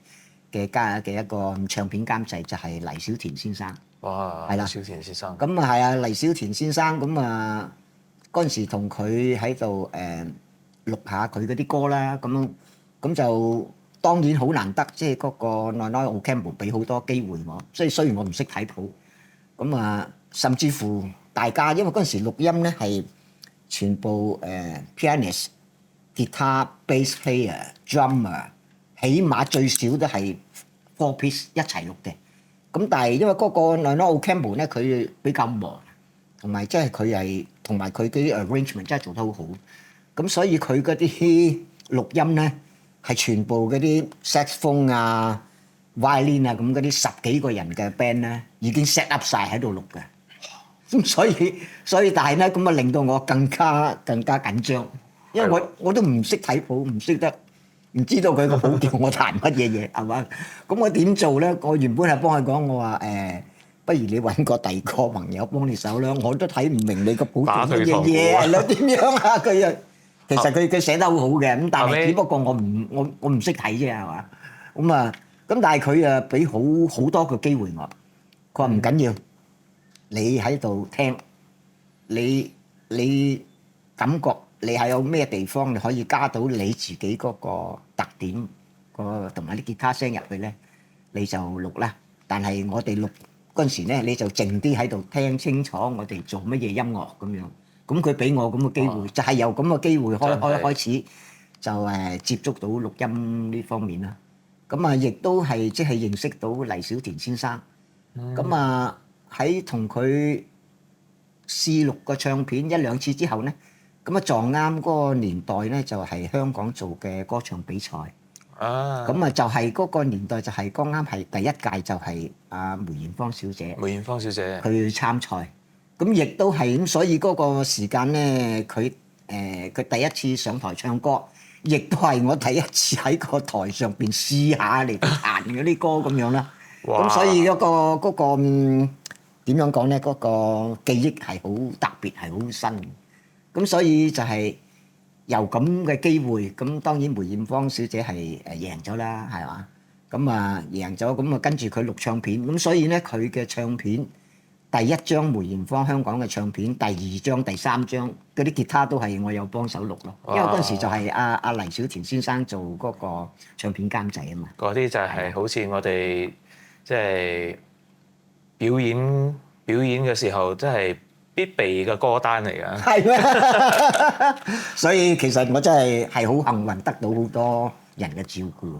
一個唱片監製，就係黎小田先生。哇！係啦，小田先生。咁係啊，黎小田先生咁嗰陣時同佢喺度錄下佢嗰啲歌啦，咁就當然好難得，即係嗰個 Nonoy Ocampo 俾好多機會我，即係雖然我唔識睇譜，咁甚至乎大家因為嗰陣時錄音咧係全部pianist、guitar、bass player、drummer、起碼最少都係 four piece 一齊錄嘅。咁但係因為嗰個 Lionel Campbell 咧，佢比較忙，同埋即係佢係同埋佢啲 arrangement 真係做得好好。咁所以佢嗰啲錄音咧係全部嗰啲 saxophone 啊、violin 啊咁嗰啲10幾個人嘅 band 咧已經 set up 晒喺度錄嘅。咁所以但係咧咁啊令到我更加緊張，因為我都唔識睇譜，唔知道佢個譜叫我彈乜嘢嘢係嘛？咁我點做咧？我原本係幫佢講，我話不如你揾個第二個朋友幫你手啦，我都睇唔明你個譜叫乜嘢嘢係咯？點樣啊？佢啊，其實佢寫得好好嘅，咁但係只不過我唔識睇啫係嘛？咁但係佢啊俾好多個機會我，佢話唔緊要，你喺度聽，你感覺。你係有咩地方你可以加到你自己嗰個特點同埋啲吉他聲入去咧，你就錄啦。但係我哋錄嗰陣時咧，你就靜啲喺度聽清楚我哋做乜嘢音樂咁樣。咁佢俾我咁嘅機會，就係由咁嘅機會開始就接觸到錄音呢方面啦。咁啊，亦都係即係認識到黎小田先生。咁啊喺同佢試錄個唱片一兩次之後咧。咁啊撞啱嗰個年代咧，就係香港做嘅歌唱比賽。咁啊就係嗰個年代就係剛啱係第一屆就係阿梅艷芳小姐。梅艷芳小姐去參賽，咁亦都係咁，所以嗰個時間咧，佢第一次上台唱歌，亦都係我第一次喺個台上邊試下嚟彈嗰啲歌咁樣啦。咁所以嗰個點樣講咧？嗰個記憶係好特別，係好新。咁所以就係由咁嘅機會，咁當然梅艷芳小姐係贏咗啦，係嘛？咁啊贏咗，咁啊跟住佢錄唱片，咁所以咧佢嘅唱片第一張梅艷芳香港嘅唱片，第二張、第三張嗰啲吉他都係我有幫手錄咯，因為嗰陣時就係阿黎小田先生做嗰個唱片監製啊嘛。嗰啲就係好似我哋即係表演嘅時候，即係必備嘅歌單嚟㗎，係咩？所以其實我真係好幸運，得到好多人嘅照顧，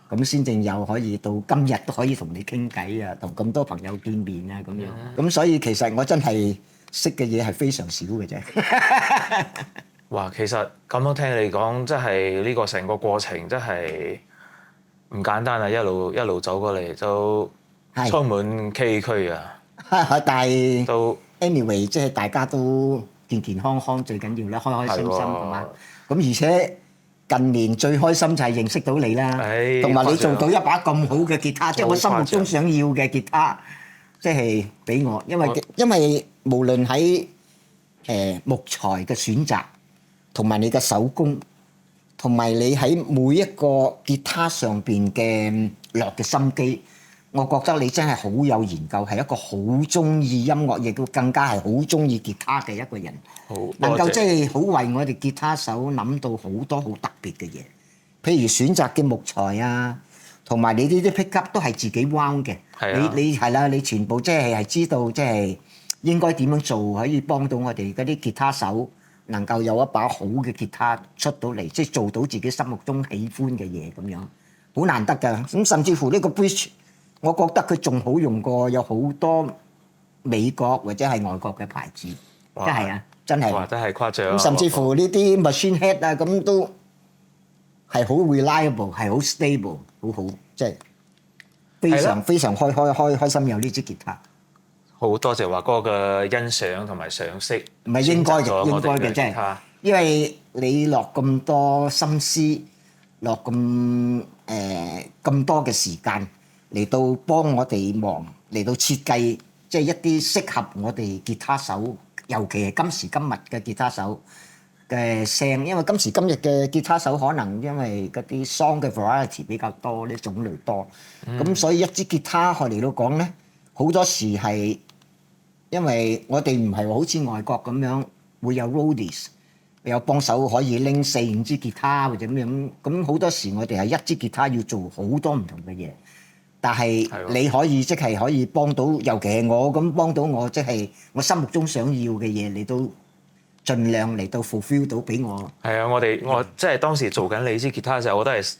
咁先正有可以到今日都可以同你傾偈啊，同咁多朋友見面啊咁樣。咁所以其實我真係識嘅嘢係非常少嘅啫。哇！其實咁樣聽你講，真係呢個成個過程真係唔簡單啊！一路走過嚟都充滿崎嶇啊。但係都 anyway， 即係大家都健健康康最緊要啦，開開心心係嘛？咁而且近年最開心就係認識到你啦，同埋你做到一把咁好嘅吉他，即係我心目中想要嘅吉他，即係俾我，因為無論喺木材嘅選擇，同埋你嘅手工，同埋你喺每一個吉他上邊嘅落嘅心機。我覺得你真係好有研究，係一個好中意音樂，亦都更加係好中意吉他嘅一個人。能夠即係好為我哋吉他手諗到好多好特別嘅嘢，譬如選擇嘅木材啊，同埋你呢啲 pickup 都係自己 wound 嘅。你係啦，你全部即係知道即係應該點樣做，可以幫到我哋嗰啲吉他手能夠有一把好嘅吉他出到嚟，即係做到自己心目中喜歡嘅嘢咁樣，好難得㗎。咁甚至乎呢個 bridge。我覺得佢仲好用過有好多美國或者係外國嘅牌子，真係啊，真係。真係誇張。咁甚至乎呢啲 machine head 啊，咁都係好 reliable， 係好 stable， 好好，即係非常開心有呢支吉他。好多謝華哥嘅欣賞同埋賞識。唔係應該嘅，真係。因為你落咁多心思，落咁多嘅時間。嚟到幫我哋忙，嚟到設計，即係一啲適合我哋吉他手，尤其係今時今日嘅吉他手嘅聲。因為今時今日嘅吉他手可能因為嗰啲 song 嘅 variety 比較多，啲種類多，咁所以一支吉他嚟到講咧，好多時係因為我哋唔係好似外國咁樣會有 roadies， 有幫手可以拎4-5支吉他或者咁樣，咁好多時我哋係一支吉他要做好多唔同嘅嘢。但係你可以即係可以幫到，尤其係我咁幫到我，即係我心目中想要嘅嘢，你都盡量嚟到 fulfill 到俾我。係啊，我即係當時做緊你支吉他嘅時候，我都係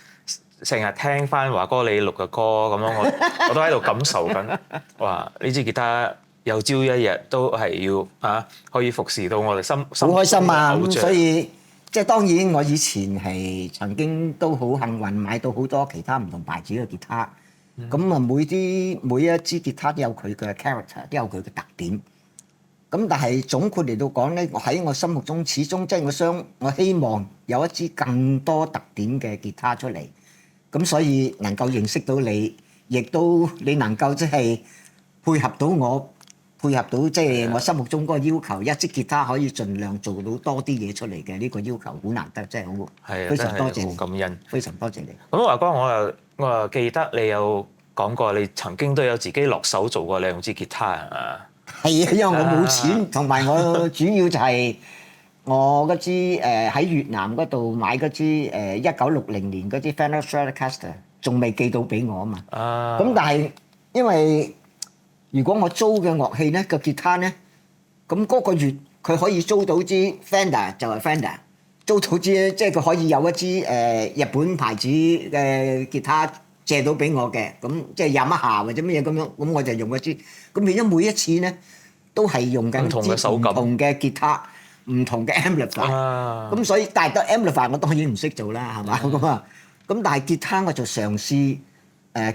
成日聽翻華哥你錄嘅歌咁樣，我都喺度感受緊。哇！呢支吉他有朝一日都係要可以服侍到我哋心好開心啊！咁偶像所以即係當然，我以前係曾經都好幸運買到好多其他唔同牌子嘅吉他。咁啊，每一支吉他都有佢嘅 character，都有佢嘅特點。咁但係總括嚟到講咧，喺我心目中始終即係我希望有一支更多特點嘅吉他出嚟。咁所以能夠認識到你，亦都你能夠即係配合到我，配合到即係我心目中嗰個要求，一支吉他可以盡量做到多啲嘢出嚟嘅呢個要求，好難得，真係好，非常多謝你，好感恩，非常多謝你。咁華哥，我又記得你有講過，你曾經都有自己落手做過兩支吉他係嘛？係啊，因為我冇錢，同埋我主要就係我嗰支喺越南嗰度買嗰支1960年嗰支 Fender Stratocaster，仲未寄到俾我啊嘛。咁但係因為如果我租嘅樂器咧個吉他咧，咁嗰個月佢可以租到支 Fender 就係 Fender，租到支即係佢可以有一支日本牌子嘅吉他借到俾我嘅，咁即係Yamaha或者乜嘢咁樣，咁我就用一支。咁變咗每一次咧都係用緊唔同嘅吉他、唔同嘅 amplifier。咁所以但係個 amplifier 我當然唔識做啦，係嘛咁啊？咁但係吉他我就嘗試。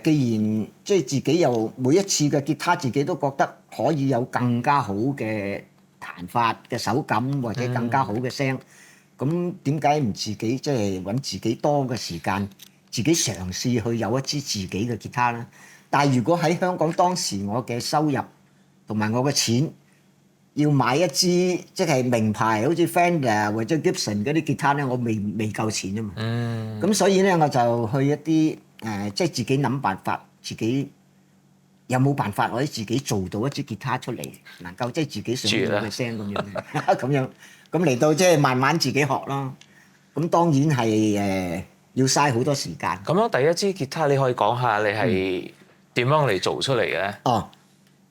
既然即係自己又每一次嘅吉他，自己都覺得可以有更加好嘅彈法嘅手感，或者更加好嘅聲，咁點解唔自己即係揾自己多嘅時間，自己嘗試去有一支自己嘅吉他咧？但係如果喺香港當時我嘅收入同埋我嘅錢，要買一支即係名牌，好似 Fender 或者 Gibson 嗰啲吉他咧，我未夠錢啊嘛。咁所以咧我就去一啲。即係自己諗辦法，自己有冇辦法可以自己做到一支吉他出嚟，能夠即係自己想要嘅聲咁樣，咁樣咁嚟到即係慢慢自己學咯。咁當然係要嘥好多時間。咁樣第一支吉他你可以講下你係點樣嚟做出嚟嘅？哦，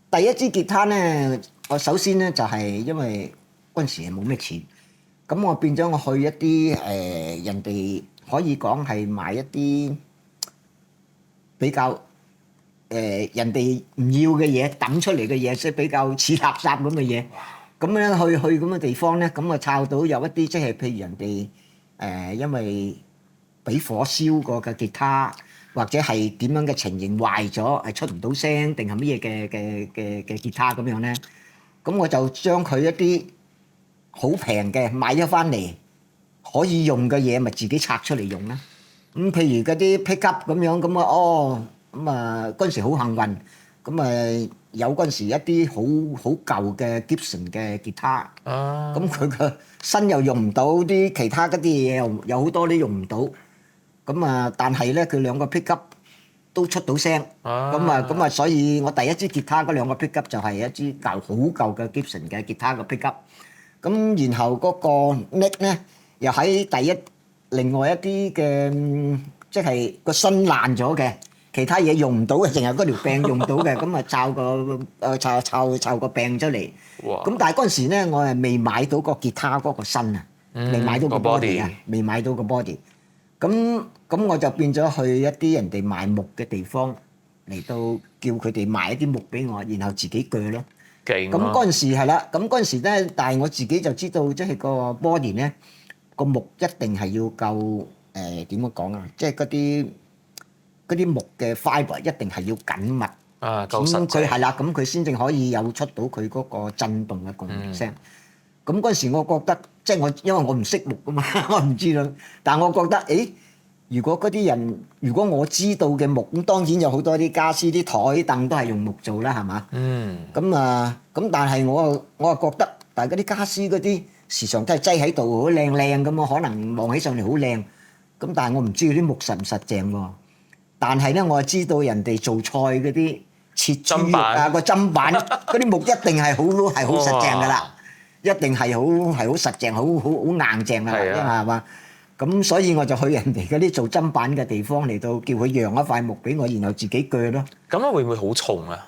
第一支吉他咧，我首先咧就係因為嗰陣時係冇咩錢，咁我變咗我去一啲人哋可以講係買一啲。比較人哋唔要嘅嘢抌出嚟嘅嘢，即係比較似垃圾咁嘅嘢。咁咧去咁嘅地方咧，咁啊抄到有一啲即係譬如人哋因為俾火燒過嘅吉他，或者係點樣嘅情形壞咗，係出唔到聲定係乜嘢嘅吉他咁樣咧。咁我就將佢一啲好平嘅買咗翻嚟可以用嘅嘢，咪自己拆出嚟用啦。咁譬如嗰啲 pickup 咁樣咁啊，咁啊嗰陣時好幸運，咁啊有嗰陣時一啲好舊嘅 Gibson 嘅吉他，咁佢個身又用唔到，啲其他嗰啲嘢又有好多都用唔到，咁啊但係咧佢兩個 pickup 都出到聲，咁啊所以我第一支吉他嗰兩個 pickup 就係一支好舊嘅 Gibson 嘅吉他個 pickup，咁然後嗰個 neck 咧又喺另外一啲嘅，即係個身爛咗嘅，其他嘢用唔到嘅，淨係嗰條柄用到嘅，咁啊摷個柄出嚟。咁但係嗰陣時咧，我係未買到個吉他嗰個身啊，未買到個 body 啊，未買到個 body。咁我就變咗去一啲人哋賣木嘅地方嚟到叫佢哋賣一啲木俾我，然後自己鋸咯。勁！咁嗰陣時係啦，咁嗰陣時咧，但係我自己就知道，即係個 body 咧。個木一定係要夠點樣講啊？即係嗰啲木嘅 fibre 一定係要緊密夠實淨。佢係啦，咁佢先至可以有出到佢嗰個震動嘅共鳴聲。咁嗰陣時我覺得，即係因為我唔識木噶嘛，我唔知道。但係我覺得，如果嗰啲人，如果我知道嘅木，咁當然有好多啲傢俬、啲台凳都係用木做啦，係嘛？咁但係我又覺得，但係嗰啲傢俬嗰啲。時常都係擠喺度，好靚靚咁啊！可能望起上嚟好靚，咁但係我唔知啲木實唔實淨喎。但係咧，我就知道人哋做菜嗰啲切豬肉啊，個砧板嗰啲木一定係好實淨噶啦，一定係好實淨，好硬淨噶啦，係嘛？咁所以我就去人哋嗰啲做砧板嘅地方嚟到，叫佢讓一塊木俾我，然後自己鋸咯。咁樣會唔會好重啊？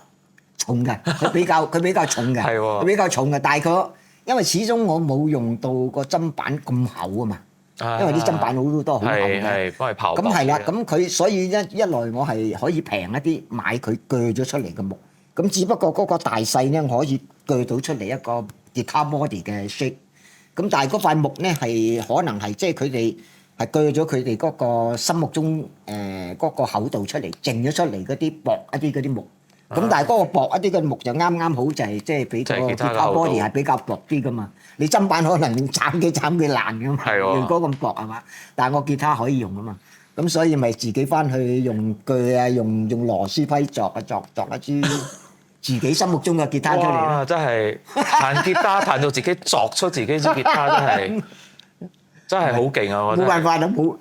重㗎，佢比較重㗎，佢比較重㗎，但係佢。因為始終我冇用到個砧板咁厚啊嘛，因為啲砧板好多好厚嘅。係幫佢刨。咁係啦，咁佢所以一來我係可以平一啲買佢鋸咗出嚟嘅木，咁只不過嗰個大細咧可以鋸到出嚟一個 guitar body 嘅 shape。咁但係嗰塊木咧係可能係即係佢哋係鋸咗佢哋嗰個心目中嗰個厚度出嚟，剩咗出嚟嗰啲薄一啲嗰啲木。咁但係嗰個薄一啲嘅木就啱啱好就係即係比個 guitar body 係比較薄啲噶嘛。你砧板可能斬佢爛噶嘛，用嗰咁薄係嘛？但係我吉他可以用啊嘛。咁所以咪自己翻去用鋸啊，用螺絲批作一支自己心目中嘅吉他出嚟。哇！真係彈吉他彈到自己作出自己支吉他，真係好勁啊！我覺得冇辦法啦，冇，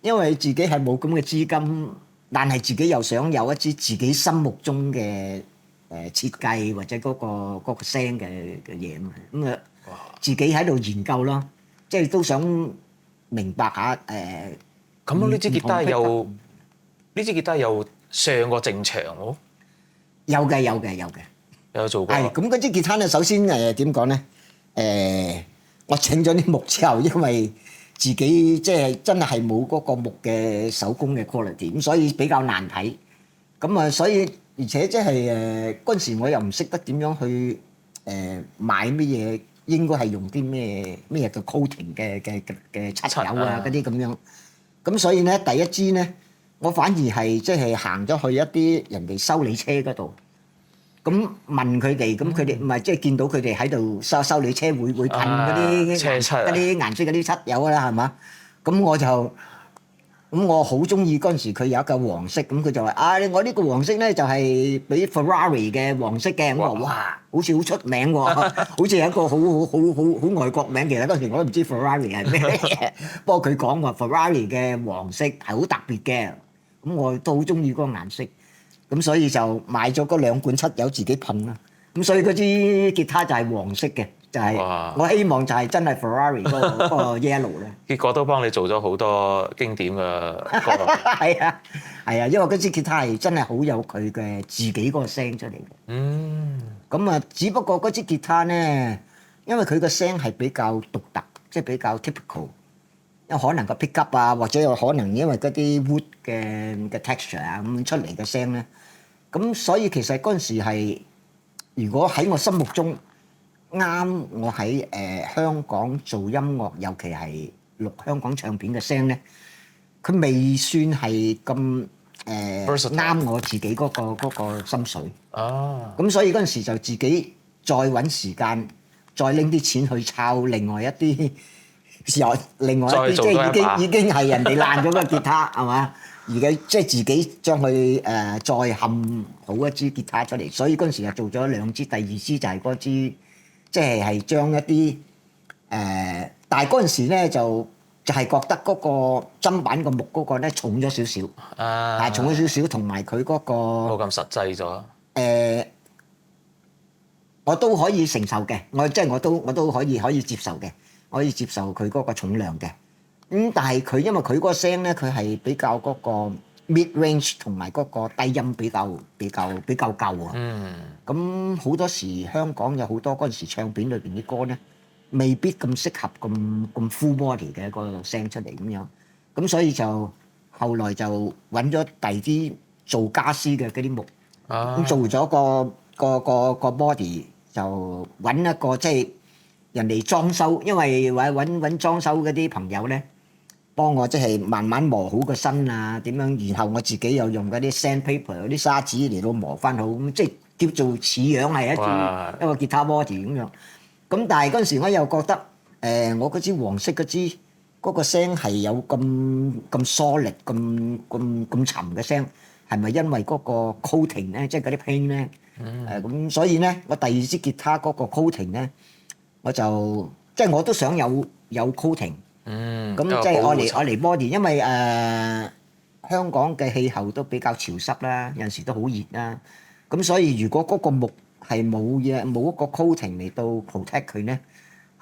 因為自己係冇咁嘅資金，但係自己又想有一支自己心目中嘅設計或者嗰個聲嘅嘢嘛。咁啊，自己喺度研究咯，即係都想明白下咁呢支吉他有上過正場喎？有嘅。有做過。係咁嗰支吉他咧，首先點講咧？我請咗啲木之後，因為自己即係真係冇嗰個木嘅手工嘅 quality，咁所以比較難睇。咁啊，所以而且即係嗰陣時我又唔識得點樣去買乜嘢，應該係用啲咩嘅 coating 嘅漆油啊嗰啲咁樣。咁所以咧第一支咧，我反而係即係行咗去一啲人哋修理車嗰度。咁問佢哋，咁佢哋唔係即係見到佢哋喺度修理車會噴嗰啲車漆嗰啲顏色嗰啲漆油啦，係嘛？咁我好中意嗰陣時，佢有一個黃色，咁佢就話：我呢個黃色咧就係俾 Ferrari 嘅黃色嘅。咁我話：哇，好似好出名喎，好似係一個好外國名。其實嗰陣時我都唔知 Ferrari 係咩，不過佢講話 Ferrari 嘅黃色係好特別嘅，咁我都好中意嗰個顏色。咁所以就買咗嗰2罐漆油自己噴啦。咁所以嗰支吉他就係黃色嘅，就係我希望就係真係 Ferrari 嗰個 yellow 咧。結果都幫你做咗好多經典嘅歌。係啊，因為嗰支吉他係真係好有佢嘅自己嗰個聲出嚟嘅。咁啊，只不過嗰支吉他咧，因為佢個聲係比較獨特，即係比較 typical。有可能個 pick up 啊，或者有可能因為嗰啲 wood 嘅 texture 啊咁出嚟嘅聲咧，咁所以其實嗰陣時係，如果喺我心目中啱我喺香港做音樂，尤其係錄香港唱片嘅聲咧，佢未算係咁啱我自己嗰個心水。咁所以嗰陣時就自己再揾時間，再拎啲錢去抄另外一啲。另外一啲即係已經係人哋爛咗個吉他係嘛？而家即係自己將佢再冚好一支吉他出嚟，所以嗰陣時就做咗2支，第2支就係嗰支，即係將一啲但係嗰陣時咧就係覺得嗰個砧板個木嗰個咧重咗少少，重咗少少，同埋佢嗰個冇咁實際咗。我都可以承受嘅，我都可以接受嘅。可以接受佢嗰個重量嘅，但係佢因為佢嗰個聲咧，佢係比較嗰個 mid range 同埋嗰個低音比較夠啊。咁好多時香港有好多嗰陣時唱片裏邊啲歌咧，未必咁適合咁 full body 嘅個聲出嚟咁樣。咁所以就後來就揾咗第啲做家私嘅嗰啲木，咁做咗個 body 就揾一個即係。人哋裝修，因為揾裝修嗰啲朋友咧，幫我即係慢慢磨好個身啊，點樣？然後我自己又用嗰啲 sandpaper 嗰啲砂紙嚟到磨翻好，咁即係叫做似樣係一個 guitar body 咁樣。咁但係嗰陣時我又覺得，我嗰支黃色嗰支嗰個聲係有咁 solid 咁沉嘅聲，係咪因為嗰個 coating 咧，即係嗰啲 paint 咧？咁所以咧，我第2支吉他嗰個 coating 咧。我就即係我都想有 coating，咁即係我嚟 body，因為香港嘅氣候都比較潮濕啦，有陣時都好熱啦，咁所以如果嗰個木係冇一個 coating 嚟到 protect 佢咧，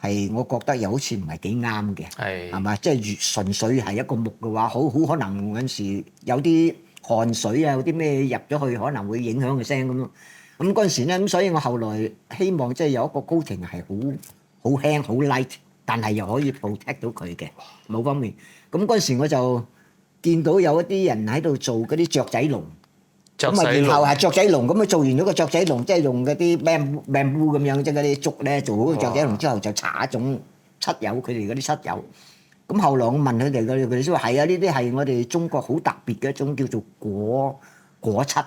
係我覺得又好似唔係幾啱嘅，係嘛？即係越純粹係一個木嘅話，好可能有陣時有啲汗水啊，有啲咩入咗去可能會影響個聲咁咯。咁嗰陣時咧，咁所以我後來希望即係有一個 coating係好輕好 light，但係又可以 protect 到佢嘅某方面。咁嗰陣時我就見到有一啲人喺度做嗰啲雀仔籠，咁啊然後係雀仔籠，咁啊做完咗個雀仔籠，即係用嗰啲 bamboo 咁樣，即係嗰啲竹咧做好個雀仔籠之後，就搽一種漆油，佢哋嗰啲漆油。咁後來我問佢哋，佢哋先話係啊，呢啲係我哋中國好特別嘅一種叫做果漆。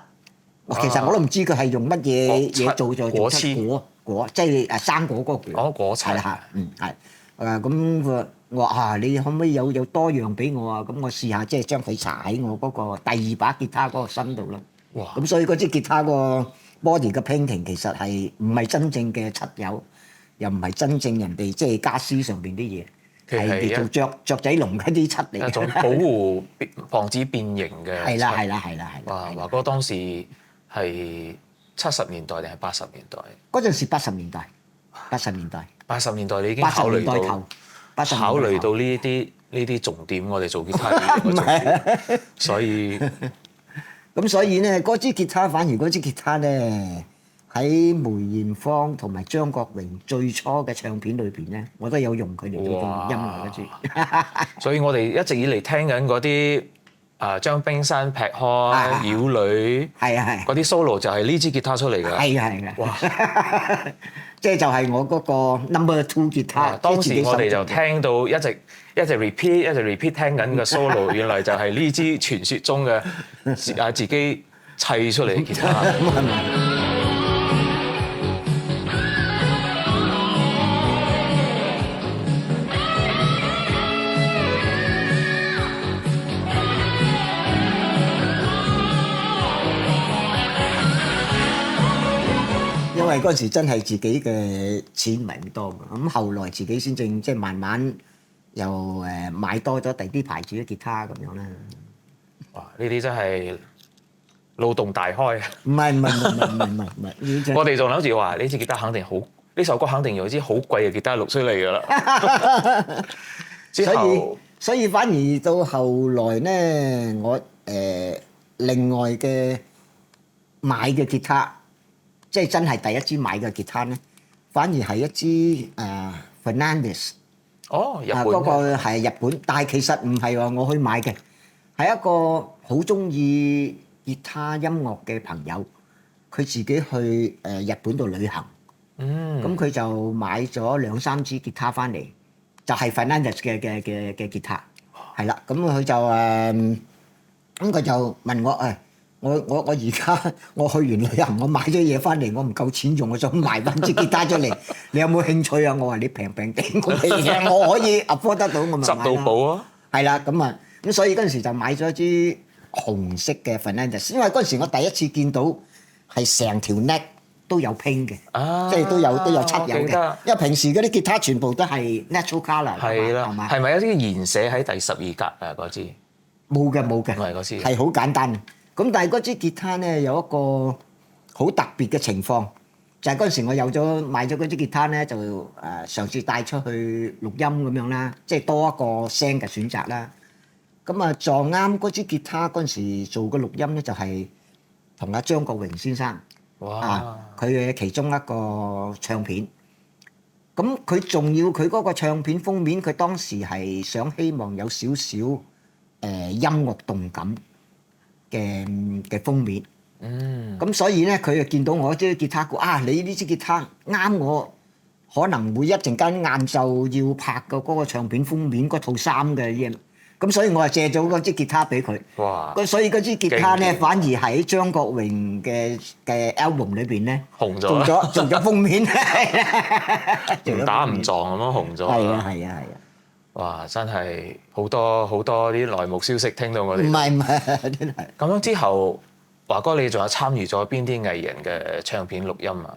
其實我都唔知佢係用乜嘢做果黐果，即係誒生果嗰個果。果漆係啦，係。咁我話你可唔可以有多樣俾我啊？咁我試下即係將佢搽喺我嗰個第二把吉他嗰個身度啦。哇！咁所以嗰支吉他個 body 嘅 painting 其實係唔係真正嘅漆油，又唔係真正人哋即係家私上邊啲嘢。係做雀仔籠嗰啲漆嚟，一種保護防止變形嘅。係啦。哇！華哥當時係70年代定係80年代？嗰陣時80年代。80年代你已經考慮到呢啲重點，我哋做吉他嘅重點，所以咧，嗰支吉他反而嗰支吉他咧。喺梅艷芳同埋張國榮最初嘅唱片裏邊咧，我都有用佢哋做音樂嗰支。所以我哋一直以嚟聽緊嗰啲將冰山劈開、妖女，係嗰啲 solo 就係呢支吉他出嚟㗎。係。哇！即係就係我嗰個 number 2吉他。當時我哋就聽到一直 repeat 聽緊嘅 solo， 原來就係呢支傳說中嘅自己砌出嚟嘅吉他。因為嗰陣時真係自己嘅錢唔係咁多嘛，咁後來自己先正即係慢慢又買多咗第啲牌子嘅吉他咁樣啦。哇！呢啲真係腦洞大開。唔係，我哋仲諗住話呢支吉他肯定好，呢首歌肯定用支好貴嘅吉他錄出嚟㗎啦。所以反而到後來咧，我另外嘅買嘅吉他。即係真係第一支買嘅吉他咧，反而係一支Fernandes。哦，日本嗰個係日本，但係其實唔係話我去買嘅，係一個好中意吉他音樂嘅朋友，佢自己去日本度旅行。咁佢就買咗2-3支吉他翻嚟，就係 Fernandes 嘅吉他。係啦，咁佢就咁佢就問我我而家我去完旅行，我買咗嘢翻嚟，我唔夠錢用，我想賣翻支吉他出嚟，你有冇興趣啊？我話你平啲，我可以 afford 得到，我咪買執到寶啊！係啦，咁所以嗰陣時就買咗支紅色嘅 Fernandes，因為嗰陣時我第一次見到係成條 neck 都有拼嘅，即係都有漆油嘅。因為平時嗰啲吉他全部都係 natural colour 係啦，係咪有啲填寫喺第12格啊？嗰支冇嘅，唔係嗰支，係好簡單。咁但係嗰支吉他咧有一個好特別嘅情況，就係嗰陣時我買咗嗰支吉他咧，就嘗試帶出去錄音咁樣啦，即係多一個聲嘅選擇啦。咁啊撞啱嗰支吉他嗰陣時做個錄音咧，就係同阿張國榮先生，佢嘅其中一個唱片。咁佢仲要佢嗰個唱片封面，佢當時係想希望有少少音樂動感嘅封面，咁所以咧佢就見到我支吉他鼓你呢支吉他啱我，可能會一陣間晏晝要拍嘅嗰個唱片封面嗰套衫嘅嘢，咁所以我就借咗嗰支吉他俾佢。哇！所以嗰支吉他咧反而喺張國榮嘅 album 裏邊咧紅咗，做咗封面，唔打唔撞咁樣紅咗。係啊！哇！真係好多啲內幕消息聽到我哋。唔係，真係。咁樣之後，華哥你仲有參與咗邊啲藝人嘅唱片錄音啊？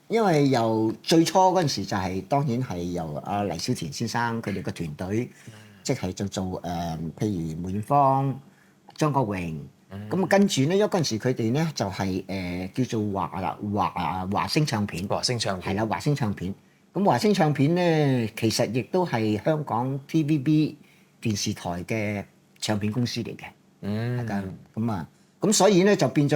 因為由最初嗰陣時就係當然係由阿黎小田先生佢哋個團隊，即係做譬如梅艷芳、張國榮。咁跟住咧，因為嗰陣時佢哋咧就係叫做華星唱片。華星唱片。係啦，華星唱片。咁華星唱片咧，其實亦都係香港 TVB 電視台嘅唱片公司嚟嘅。咁所以咧就變咗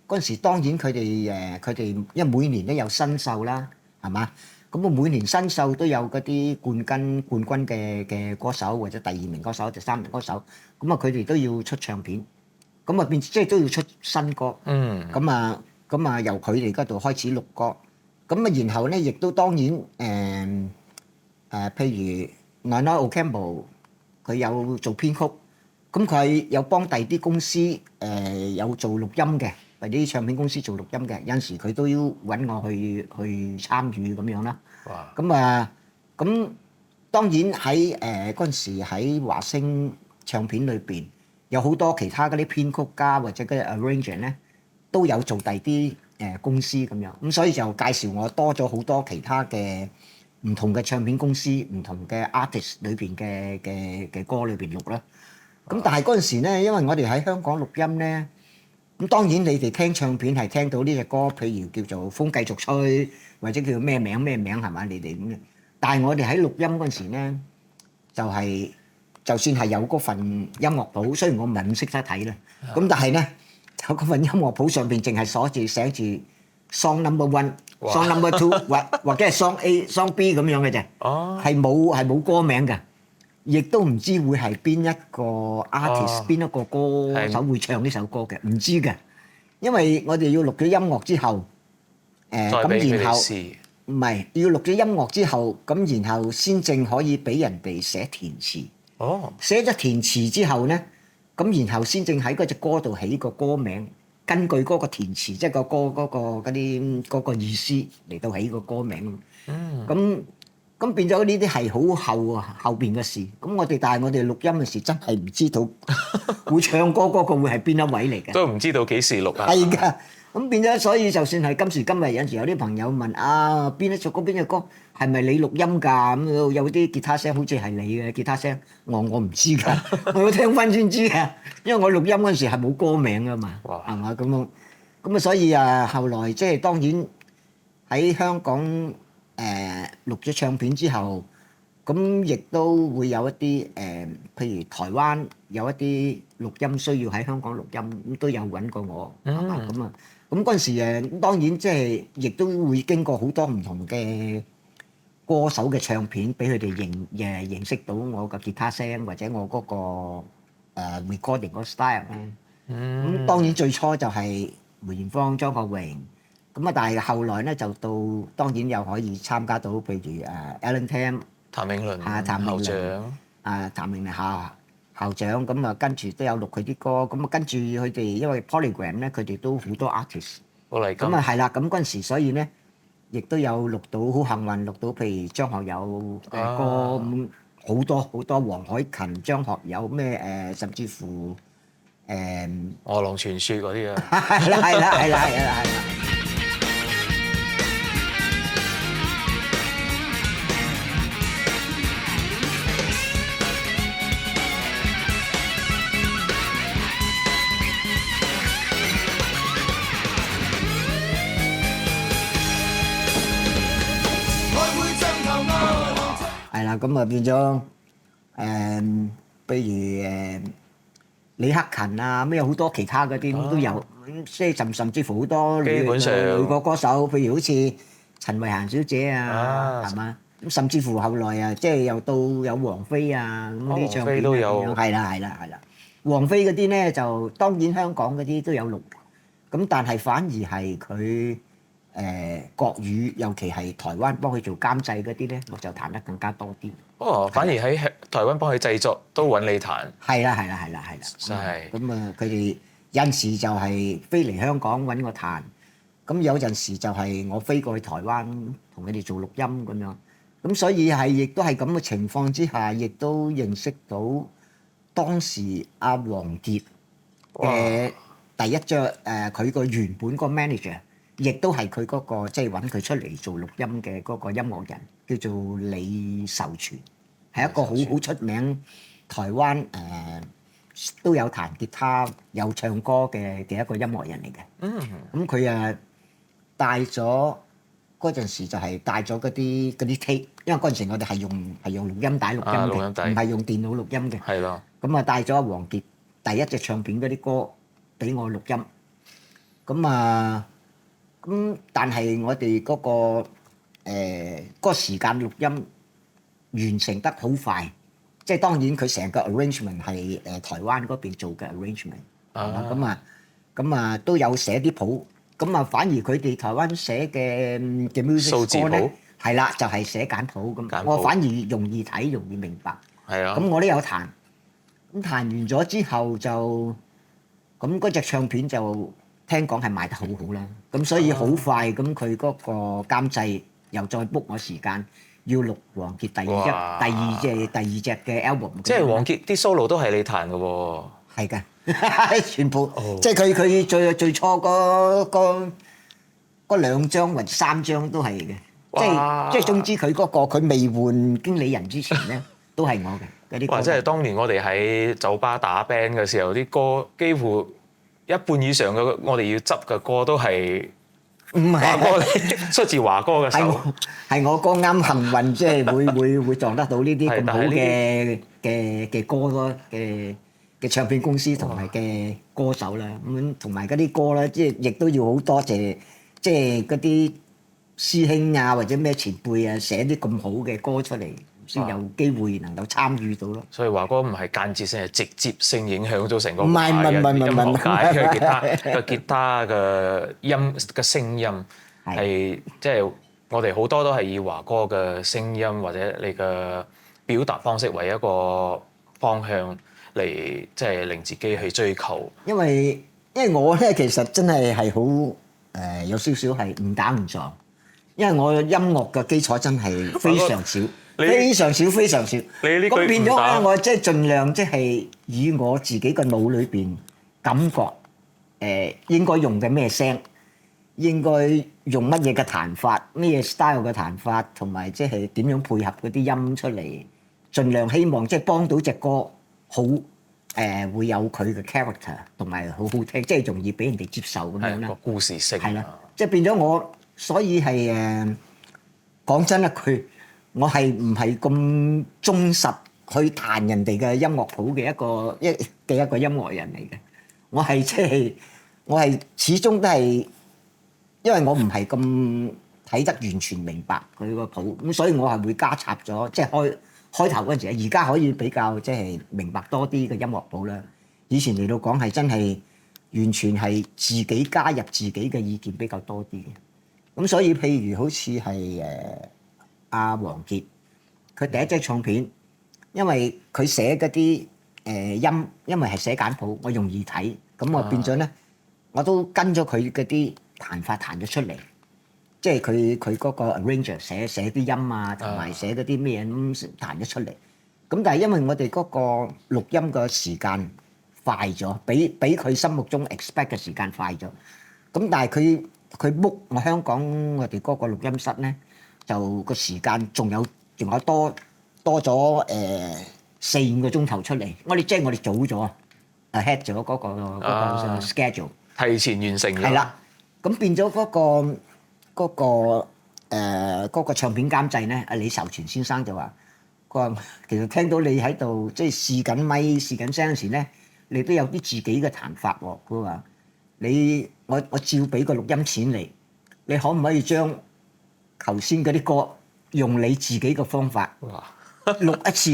嗰陣時，當然佢哋因為每年都有新秀啦，係嘛？咁我每年新秀都有嗰啲冠軍嘅歌手，或者第二名歌手、第三名歌手，咁啊佢哋都要出唱片，咁啊變即係都要出新歌。咁啊由佢哋嗰度開始錄歌，咁啊然後咧亦都當然譬如 Naomi Campbell 佢有做編曲，咁佢有幫第啲公司有做錄音嘅，為啲唱片公司做錄音嘅，有陣時佢都要揾我去參與咁樣啦。哇！咁當然喺嗰陣時喺華星唱片裏邊有好多其他嗰啲編曲家或者嗰啲 arranger 咧都有做第啲公司咁樣，咁所以就介紹我多咗好多其他嘅唔同嘅唱片公司、唔同嘅 artist 裏邊嘅歌裏邊錄啦。咁但係嗰陣時咧，因為我哋喺香港錄音咧，咁當然你哋聽唱片係聽到呢隻歌，譬如叫做風繼續吹，或者叫做咩名係嘛？你哋咁嘅。但係我哋喺錄音嗰陣時咧，就算係有嗰份音樂譜，雖然我唔係咁識得睇啦，咁但係咧有嗰份音樂譜上邊淨係寫住 Song Number One、Song Number Two 或者係 Song A、Song B 咁樣嘅啫，係冇歌名嘅。亦都唔知會係邊一個 artist、邊一個歌手會唱呢首歌嘅，唔知嘅，因為我哋要錄咗音樂之後，咁然後唔係要錄咗音樂之後，咁然後先正可以俾人哋寫填詞。寫咗填詞之後咧，咁然後先正喺嗰隻歌度起個歌名，根據嗰個填詞，即係個歌嗰個意思嚟到起個歌名。咁變咗呢啲係好後邊嘅事，但係我哋錄音嘅時真係唔知道會唱歌嗰個會係邊一位嚟嘅，都唔知道幾時錄啊。係㗎，咁變咗，所以就算係今時今日有陣時有啲朋友問邊一首歌邊隻歌係咪你錄音㗎？咁有啲吉他聲好似係你嘅吉他聲，我唔知㗎，我要聽翻先知㗎，因為我錄音嗰陣時係冇歌名㗎嘛，係嘛咁啊，所以後來即係當然喺香港。錄咗唱片之後，咁亦都會有一啲譬如台灣有一啲錄音需要喺香港錄音，咁都有揾過我，係嘛咁嗰陣時當然即係亦都會經過好多唔同嘅歌手嘅唱片，俾佢哋認識到我嘅吉他聲或者我嗰個recording 嗰個 style 咧。咁當然最初就係梅艷芳、張學榮。咁但係後來咧就到當然又可以參加到，譬如Alan Tam、譚詠麟校長，譚詠麟校長，咁跟住都有錄佢啲歌，咁跟住佢哋因為 Polygram 咧，佢哋都好多 artist，咁係啦，咁嗰陣時所以咧，亦都有錄到好幸運錄到，譬如張學友嘅歌咁好多黃凱芹、張學友咩甚至乎餓狼傳說嗰啲啊，係啦。係啦，咁啊變咗譬如李克勤啊，咩好多其他嗰啲都有，即係甚至乎好多基本上女國歌手，譬如好似陳慧嫻小姐啊，係嘛？咁甚至乎後來即係又到有王菲啊咁啲唱片都有，係啦。王菲嗰啲咧就當然香港嗰啲都有錄，咁但係反而係佢。國語，尤其係台灣幫佢做監製嗰啲咧，我就彈得更加多啲。反而喺台灣幫佢製作都揾你彈。係啦。真係。咁佢哋有陣時就係飛嚟香港揾我彈，咁有陣時就係我飛過去台灣同佢哋做錄音咁樣。咁所以亦都係咁嘅情況之下，亦都認識到當時阿王傑嘅第一張佢個原本個 manager。亦都係佢嗰個即係揾佢出嚟做錄音嘅嗰個音樂人，叫做李壽全，係一個好出名台灣都有彈吉他、有唱歌嘅一個音樂人嚟嘅。咁佢帶咗嗰陣時就係帶咗嗰啲 tape，因為嗰陣時我哋係用錄音帶錄音嘅，唔係用電腦錄音嘅。係咯。咁帶咗阿王傑第一隻唱片嗰啲歌俾我錄音。咁但係我哋嗰個嗰個時間錄音完成得好快，即係當然佢成個 arrangement 係台灣嗰邊做嘅 arrangement，咁啊都有寫啲譜，咁啊反而佢哋台灣寫嘅 music 數字歌咧譜係啦，就係寫簡譜咁，簡譜我反而容易睇容易明白。係啊。咁我都有彈，咁彈完咗之後就咁嗰隻唱片就聽講係賣得好好啦，咁所以好快咁佢嗰個監製又再 book 我時間，要錄王傑第二隻嘅 album。即係王傑啲 solo 都係你彈嘅喎。係㗎，全部即係佢最初嗰兩張或者3張都係嘅，即係總之佢嗰個佢未換經理人之前咧，都係我嘅嗰啲歌。哇！即係當年我哋喺酒吧打 band 嘅時候，啲歌幾乎一半以上嘅我哋要執嘅歌都係唔係華哥出自華哥嘅手。係我歌啱幸運，即係會撞得到呢啲咁好嘅歌咯嘅唱片公司同埋嘅歌手啦，咁同埋嗰啲歌咧，即係亦都要好多謝，即係嗰啲師兄啊或者咩前輩啊寫啲咁好嘅歌出嚟，先有機會能夠參與到咯。所以華哥唔係間接性，係直接性影響咗成個唔係音樂界嘅吉他嘅音嘅聲音係即係我哋好多都係以華哥嘅聲音或者你嘅表達方式為一個方向嚟，即係令自己去追求。因為我咧其實真係好有少少係誤打誤撞，因為我音樂嘅基礎真係非常少。非常少。咁變咗咧，我即係盡量即係以我自己個腦裏邊感覺應該用嘅咩聲，應該用乜嘢嘅彈法，咩 style 嘅彈法，同埋即係點樣配合嗰啲音出嚟，盡量希望即係幫到隻歌好會有佢嘅 character，同埋好好聽，即係容易俾人哋接受咁樣啦。個故事性係啦，即係變咗我，所以係講真一句。我係唔係咁忠實去彈人哋嘅音樂譜嘅一個音樂人嚟嘅？我係始終都係，因為我唔係咁睇得完全明白佢個譜，咁所以我係會加插咗，即係開頭嗰陣時，而家可以比較即係明白多啲嘅音樂譜啦。以前嚟到講係真係完全係自己加入自己嘅意見比較多啲嘅。咁所以譬如好似係阿王傑，佢第一隻唱片，因為佢寫嗰啲音，因為係寫簡譜，我容易睇，咁我變咗咧，我都跟咗佢嗰啲彈法彈咗出嚟，即係佢嗰個 arranger 寫啲音啊，同埋寫嗰啲咩咁彈咗出嚟。咁但係因為我哋嗰個錄音嘅時間快咗，比佢心目中 expect 嘅時間快咗。咁但係佢 book 我香港我哋嗰個錄音室咧。就個時間仲有多咗4-5個鐘頭出嚟，我哋早咗ahead 咗嗰個 schedule，提前完成咗。係啦，咁變咗嗰個唱片監製咧，阿李壽全先生就話：佢話其實聽到你喺度即係試緊咪、試緊聲嗰時咧，你都有啲自己嘅彈法喎。佢話我照俾個錄音錢嚟，你可唔可以將頭先嗰啲歌用你自己嘅方法錄一次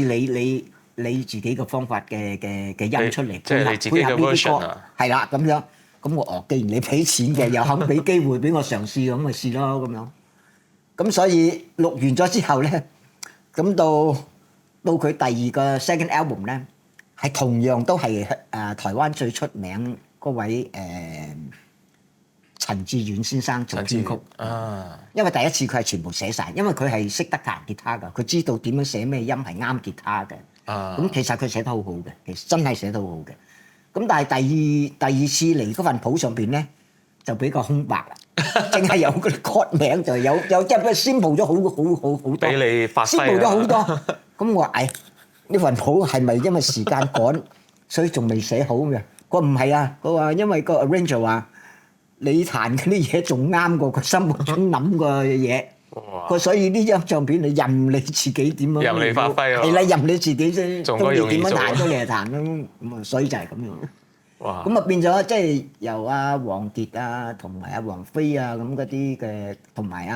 你自己嘅方法嘅音出嚟，即係你自己嘅 version 啊，係啦咁樣。咁我既然你俾錢嘅，又肯俾機會俾我嘗試，咁咪試咯咁樣。咁所以錄完咗之後咧，咁到佢第二個 second album 咧，係同樣都係台灣最出名嗰位陳志遠先生做編曲啊，因為第一次佢係全部寫晒，因為佢係識得彈吉他㗎，佢知道點樣寫咩音係啱吉他嘅。咁其實佢寫得好好嘅，其實真係寫得好好嘅。咁但係第二次嚟嗰份譜上邊咧，就比較空白啦，淨係有嗰啲 chord 名，就有即係 sample 咗好多，俾你發揮 sample 咗好多。咁我話呢份譜係咪因為時間趕，所以仲未寫好嘅？佢話唔係啊，佢話因為個 arranger 話。你彈嗰啲嘢仲啱過佢心目中諗嘅嘢，佢所以呢張唱片你任你自己點樣，任你發揮係啦，任你自己先，中意點樣彈都嚟彈咯。咁啊，所以就係咁樣。哇！咁啊變咗即係由阿王傑啊，同埋阿王菲啊咁嗰啲嘅，同埋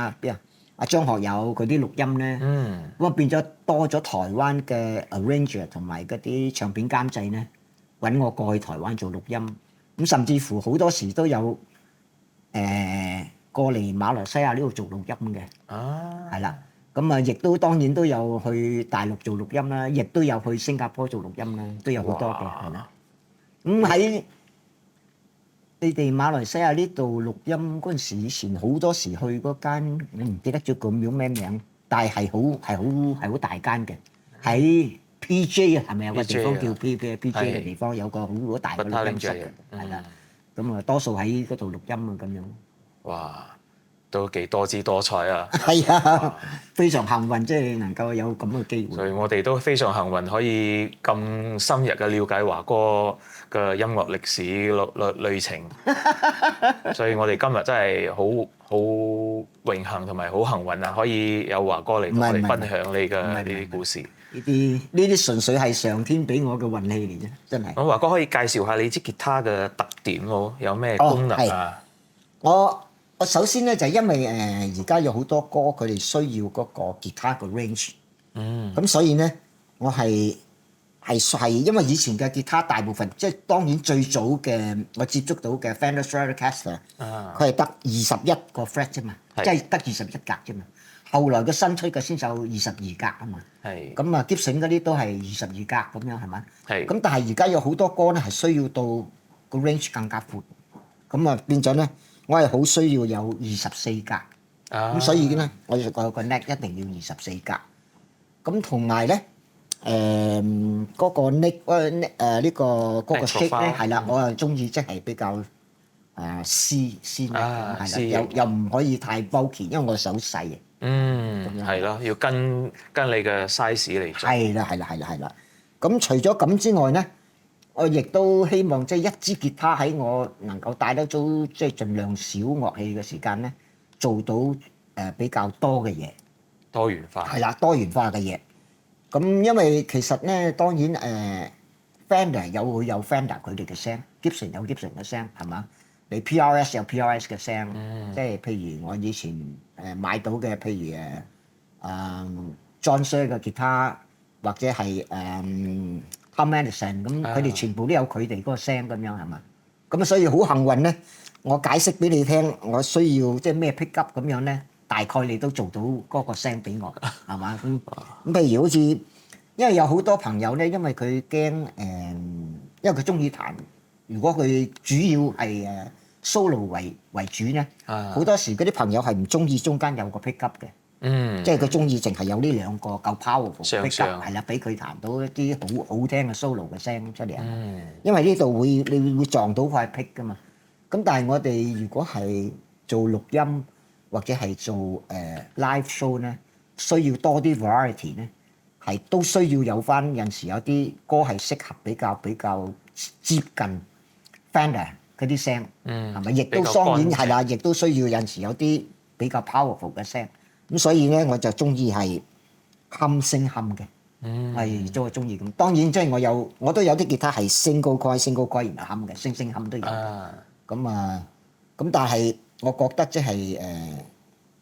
阿張學友佢啲錄音咧，咁啊變咗多咗台灣嘅 arranger 同埋嗰啲唱片監製咧揾我過去台灣做錄音，咁甚至乎好多時都有過嚟馬來西亞呢度做錄音嘅，係啦，咁啊亦都當然都有去大陸做錄音啦，亦都有去新加坡做錄音啦，都有好多嘅，係啦。咁喺你哋馬來西亞呢度錄音嗰陣時，以前好多時去嗰間，你唔記得咗個廟咩名，但係好大間嘅，喺 PJ 啊，係咪有個地方叫 PJ 嘅地方有個好大嘅錄音室嘅，係啦，咁啊多數喺嗰度錄音啊咁樣。哇！都幾多姿多彩啊！係啊，非常幸運，即係能夠有咁嘅機會。所以我哋都非常幸運，可以咁深入嘅了解華哥嘅音樂歷史旅程。所以我哋今日真係好榮幸同埋好幸運啊！可以有華哥嚟同我哋分享你嘅呢啲故事。呢啲純粹係上天俾我嘅運氣嚟啫，真係。咁華哥可以介紹下你支吉他嘅特點喎，有咩功能啊？我首先咧就係因為而家有好多歌佢哋需要嗰個吉他嘅 range，咁所以咧我係因為以前嘅吉他大部分即係當然最早嘅我接觸到嘅 Fender Stratocaster，佢係得21個 fret 啫嘛，即係得21格啫嘛。後來嘅新出嘅先有22格啊嘛，咁啊 Gibson 嗰啲都係22格咁樣係咪？咁但係而家有好多歌咧係需要到個 range 更加闊，咁啊變咗咧。我係好需要有24格，咁所以咧，我個 neck 一定要24格。咁同埋咧，嗰個 neck 呢個嗰個 shape 咧係啦，我係中意即係比較C 係啦，又唔可以太 bulky，因為我手細嘅。係咯，要跟你嘅 size 嚟做。係啦。咁除咗咁之外咧。我亦都希望即係一支吉他喺我能夠帶得到即係盡量少樂器嘅時間咧，做到比較多嘅嘢，多元化係啦，多元化嘅嘢。咁因為其實咧，當然Fender 有 Fender 佢哋嘅聲，Gibson 有 Gibson 嘅聲，係嘛？你 PRS 有 PRS 嘅聲，即係譬如我以前買到嘅，譬如John Suhr 嘅吉他，或者係Tom Anderson 咁，佢哋全部都有佢哋嗰個聲咁樣係嘛？咁啊，所以好幸運咧。我解釋俾你聽，我需要即係咩 pick up 咁樣咧，大概你都做到嗰個聲俾我係嘛？咁譬如好似，因為有好多朋友咧，因為佢驚因為佢中意彈，如果佢主要係solo 為主咧，好多時嗰啲朋友係唔中意中間有個 pick up 嘅。即係佢中意淨係有呢兩個夠 powerful，係啦，俾佢彈到一啲好聽嘅 solo 嘅聲出嚟啊！因為呢度你會撞到塊 pick 噶嘛。咁但係我哋如果係做錄音或者係做live show 咧，需要多啲 variety 咧，係都需要有翻有時有啲歌係適合比較接近 Fender 嗰啲聲，係咪？亦都當然係啦，亦都需要有時有啲比較 powerful 嘅聲。咁所以咧，我就中意係冚聲冚嘅，係都係中意咁。當然即係我都有啲吉他係 single coil 然後冚嘅，聲冚都有。咁但係我覺得即係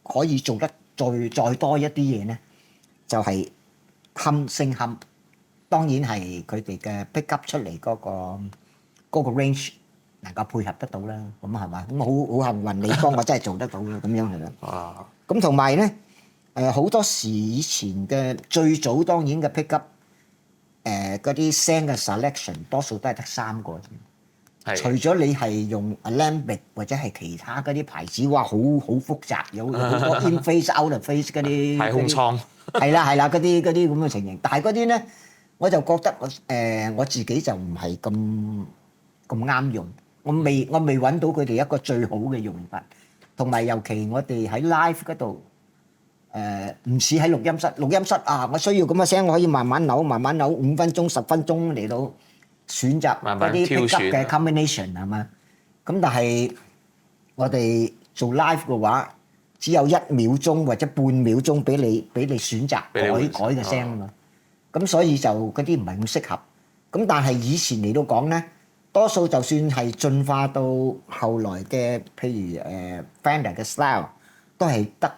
可以做得再多一啲嘢咧，就係冚聲冚。當然係佢哋嘅 pick up 出嚟嗰個 range 能夠配合得到啦。咁係嘛？咁好幸運，你幫我真係做得到啦。咁樣係啦。咁同埋咧，好多時以前嘅最早當然嘅 pick up，嗰啲聲嘅 selection 多數都係得3個啫。除咗你係用 Alembic 或者係其他嗰啲牌子，哇，好複雜，有好多 in phase out of phase 嗰啲。太空艙。係啦，嗰啲咁嘅情形。但係嗰啲咧，我就覺得我自己就唔係咁啱用。我未揾到佢哋一個最好嘅用法。同埋尤其我哋喺 live 嗰度，唔似喺錄音室。錄音室啊，我需要咁嘅聲，我可以慢慢扭5分鐘、10分鐘嚟到選擇嗰啲 pick up 嘅 combination 係嘛？咁但係我哋做 live 嘅話，只有1秒鐘或者半秒鐘俾你選擇改嘅聲啊嘛。咁所以就嗰啲唔係咁適合。咁但係以前嚟到講咧。多數就算係進化到後來嘅，譬如Fender 嘅 style，都係得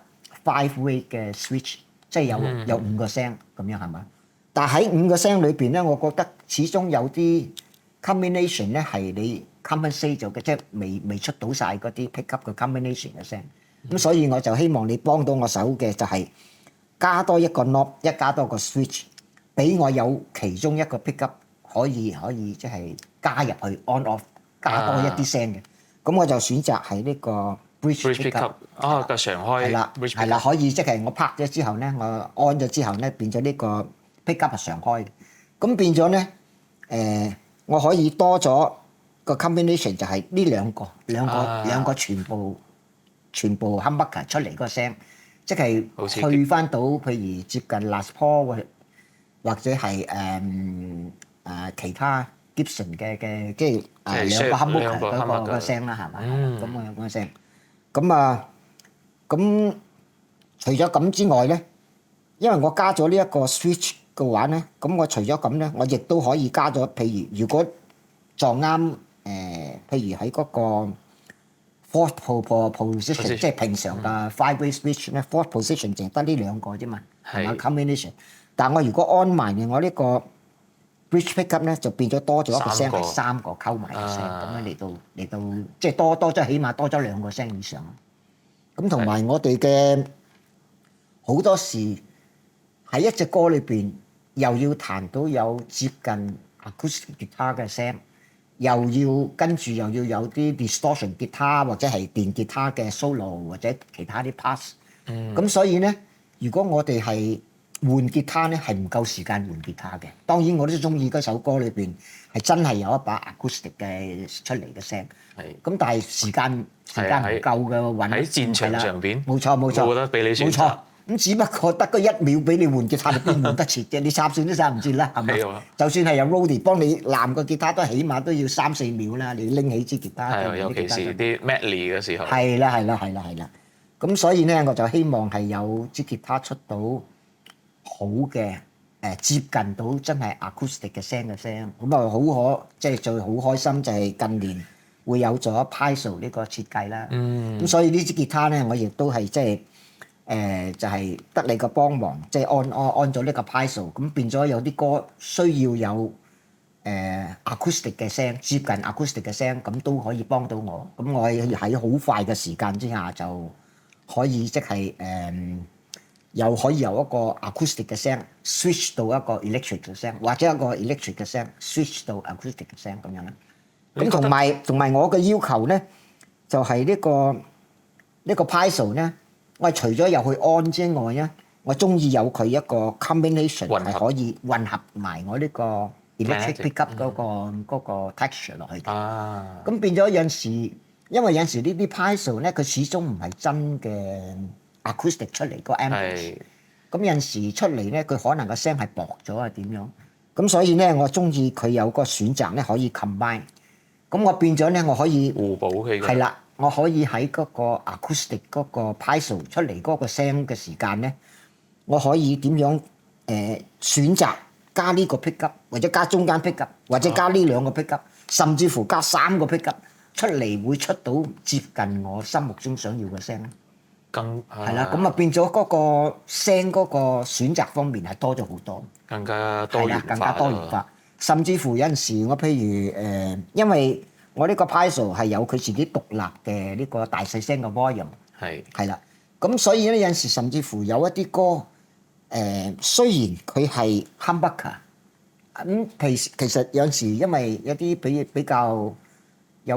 5-way 嘅 switch， 即係有5個聲咁樣係嘛？但係喺5個聲裏邊咧，我覺得始終有啲 combination 咧係你 compensate 咗嘅，即係未出到晒嗰啲 pick up 嘅 combination 嘅聲。咁所以我就希望你幫到我手嘅就係加多一個 knob， 加多個 switch， 俾我有其中一個 pick up 可以即係加入去 on off， 加多一啲聲嘅。咁我就選擇係呢個 bridge pick up。個常開係啦，可以即係我拍咗之後咧，我安咗之後咧，變咗呢個 pick up 係常開嘅。咁變咗咧，我可以多咗個 combination 就係呢兩個全部 humbucker 出嚟個聲，即係去翻到譬如接近 Les Paul 或者係其他 Gibson 嘅即係兩個 humbucker 嗰個聲啦，係嘛？咁啊個聲。咁除咗咁之外咧，因為我加咗呢一個 switch 嘅話咧，咁我除咗咁咧，我亦都可以加咗，譬如果撞啱譬如喺嗰個 fourth position， 即係平常嘅 5-way switch 咧 ，fourth position 淨係得呢兩個啫嘛，係嘛 combination。但係我如果安埋我呢個 bridge pickup 咧，就變咗多咗一個聲係3個溝埋嘅聲，咁樣嚟到即係多咗起碼多咗2個聲以上。咁同埋我哋嘅好多時喺一隻歌裏邊，又要彈到有接近 acoustic guitar 嘅聲，又要又要有啲 distortion 吉他或者係電吉他嘅 solo 或者其他啲 pass。咁所以咧，如果我哋係換吉他咧，係唔夠時間換吉他嘅。當然我都中意嗰首歌裏邊係真係有一把 acoustic 嘅出嚟嘅聲。咁但係時間唔夠嘅揾喺戰場上邊，冇錯，冇得俾你選擇。咁只不過得嗰1秒俾你換吉他，你邊換得切啫？你插線都插唔切啦，係咪？就算係有 roadie 幫你攬個吉他，都起碼都要3-4秒啦。你拎起支吉他，尤其是啲 medley 嘅時候。係啦。咁所以咧，我就希望係有支吉他出到好嘅接近到真係 acoustic 嘅聲。咁啊即係最好開心就係近年會有咗 Paizo 呢個設計啦。咁所以呢支吉他咧，我亦都係即係就係得你個幫忙，即係安咗呢個 Paizo，咁變咗有啲歌需要有acoustic 嘅聲，接近 acoustic 嘅聲，咁都可以幫到我。咁我喺好快嘅時間之下就可以即係又可以由一個 acoustic 嘅聲 switch 到一個 electric 嘅聲，或者一個 electric 嘅聲 switch 到 acoustic 嘅聲咁樣啦。咁同埋我嘅要求咧，就係呢個 Paizo 咧，我除咗有去安之外咧，我中意有佢一個 combination 係可以混合埋我呢個 electric pickup 嗰個 texture 落去嘅。咁變咗有陣時，因為有陣時呢啲 Paizo 咧，佢始終唔係真嘅 acoustic 出嚟個 amp。咁有陣時出嚟咧，佢可能個聲係薄咗啊點樣？咁所以咧，我中意佢有個選擇咧，可以 combine。咁我變咗咧，我可以互補佢。係啦，我可以喺嗰個 acoustic 嗰個 Paizo 出嚟嗰個聲嘅時間咧，我可以點樣選擇加呢個 pickup，或者加中間 pickup，或者加呢兩個 pickup，甚至乎加3個 pickup 出嚟，會出到接近我心目中想要嘅聲咧。係啦，咁啊變咗嗰個聲嗰個選擇方面係多咗好多，更加多元化。甚至乎有陣時，我譬如因為我呢個 Paizo 係有佢自己獨立嘅呢個大細聲嘅 volume，係啦，咁所以咧有陣時甚至乎有一啲歌雖然佢係 humbucker，咁其實有陣時因為有啲比較有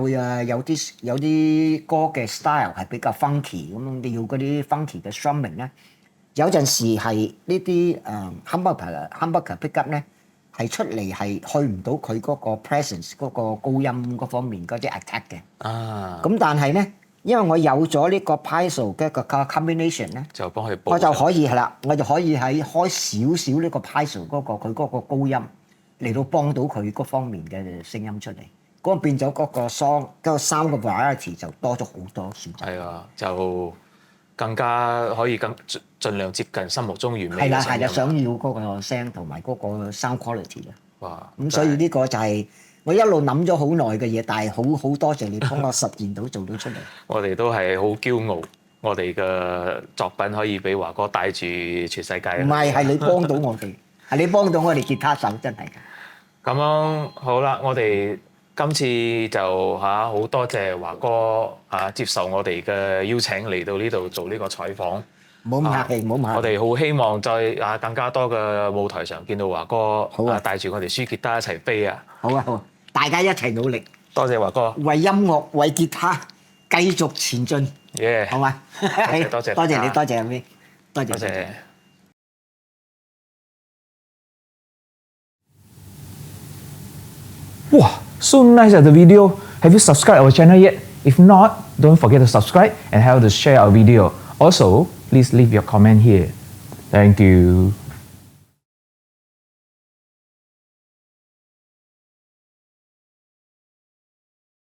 啲歌嘅 style 係比較 funky， 咁你要嗰啲 funky 嘅 strumming 咧，有陣時係呢啲humbucker pickup 咧。係出嚟係去唔到佢嗰個 presence 嗰個高音嗰方面嗰啲 attack 嘅。咁但係咧，因為我有咗呢個 Paizo 嘅個 combination 咧，就幫佢補。我就可以係啦，我就可以喺開少少呢個 Paizo 佢嗰個高音嚟到幫到佢嗰方面嘅聲音出嚟。咁變咗嗰個 song 嗰個 sound 嘅 variety 就多咗好多選擇。係啊，就更加可以盡量接近心目中完美嘅聲音。係啦，想要嗰個聲同埋嗰個 sound quality 啊。哇！咁所以呢個就係我一路諗咗好耐嘅嘢，但係好多謝你幫我實現到做到出嚟。我哋都係好驕傲，我哋嘅作品可以俾華哥帶住全世界。唔係，係你幫到我哋，係你幫到我哋吉他手，真係㗎。咁樣好啦，我哋今次就好多謝華哥接受我哋嘅邀請嚟到呢度做呢個採訪。冇咁客氣，冇咁客氣。我哋好希望在更加多嘅舞台上見到華哥帶住我哋書吉他一齊飛啊！好啊好啊，大家一齊努力。多謝華哥。為音樂，為吉他繼續前進。好嘛？多謝多謝你，多謝阿 May，多謝。Wow, so nice at the video. Have you subscribed our channel yet? If not, don't forget to subscribe and help to share our video. Also, please leave your comment here. Thank you.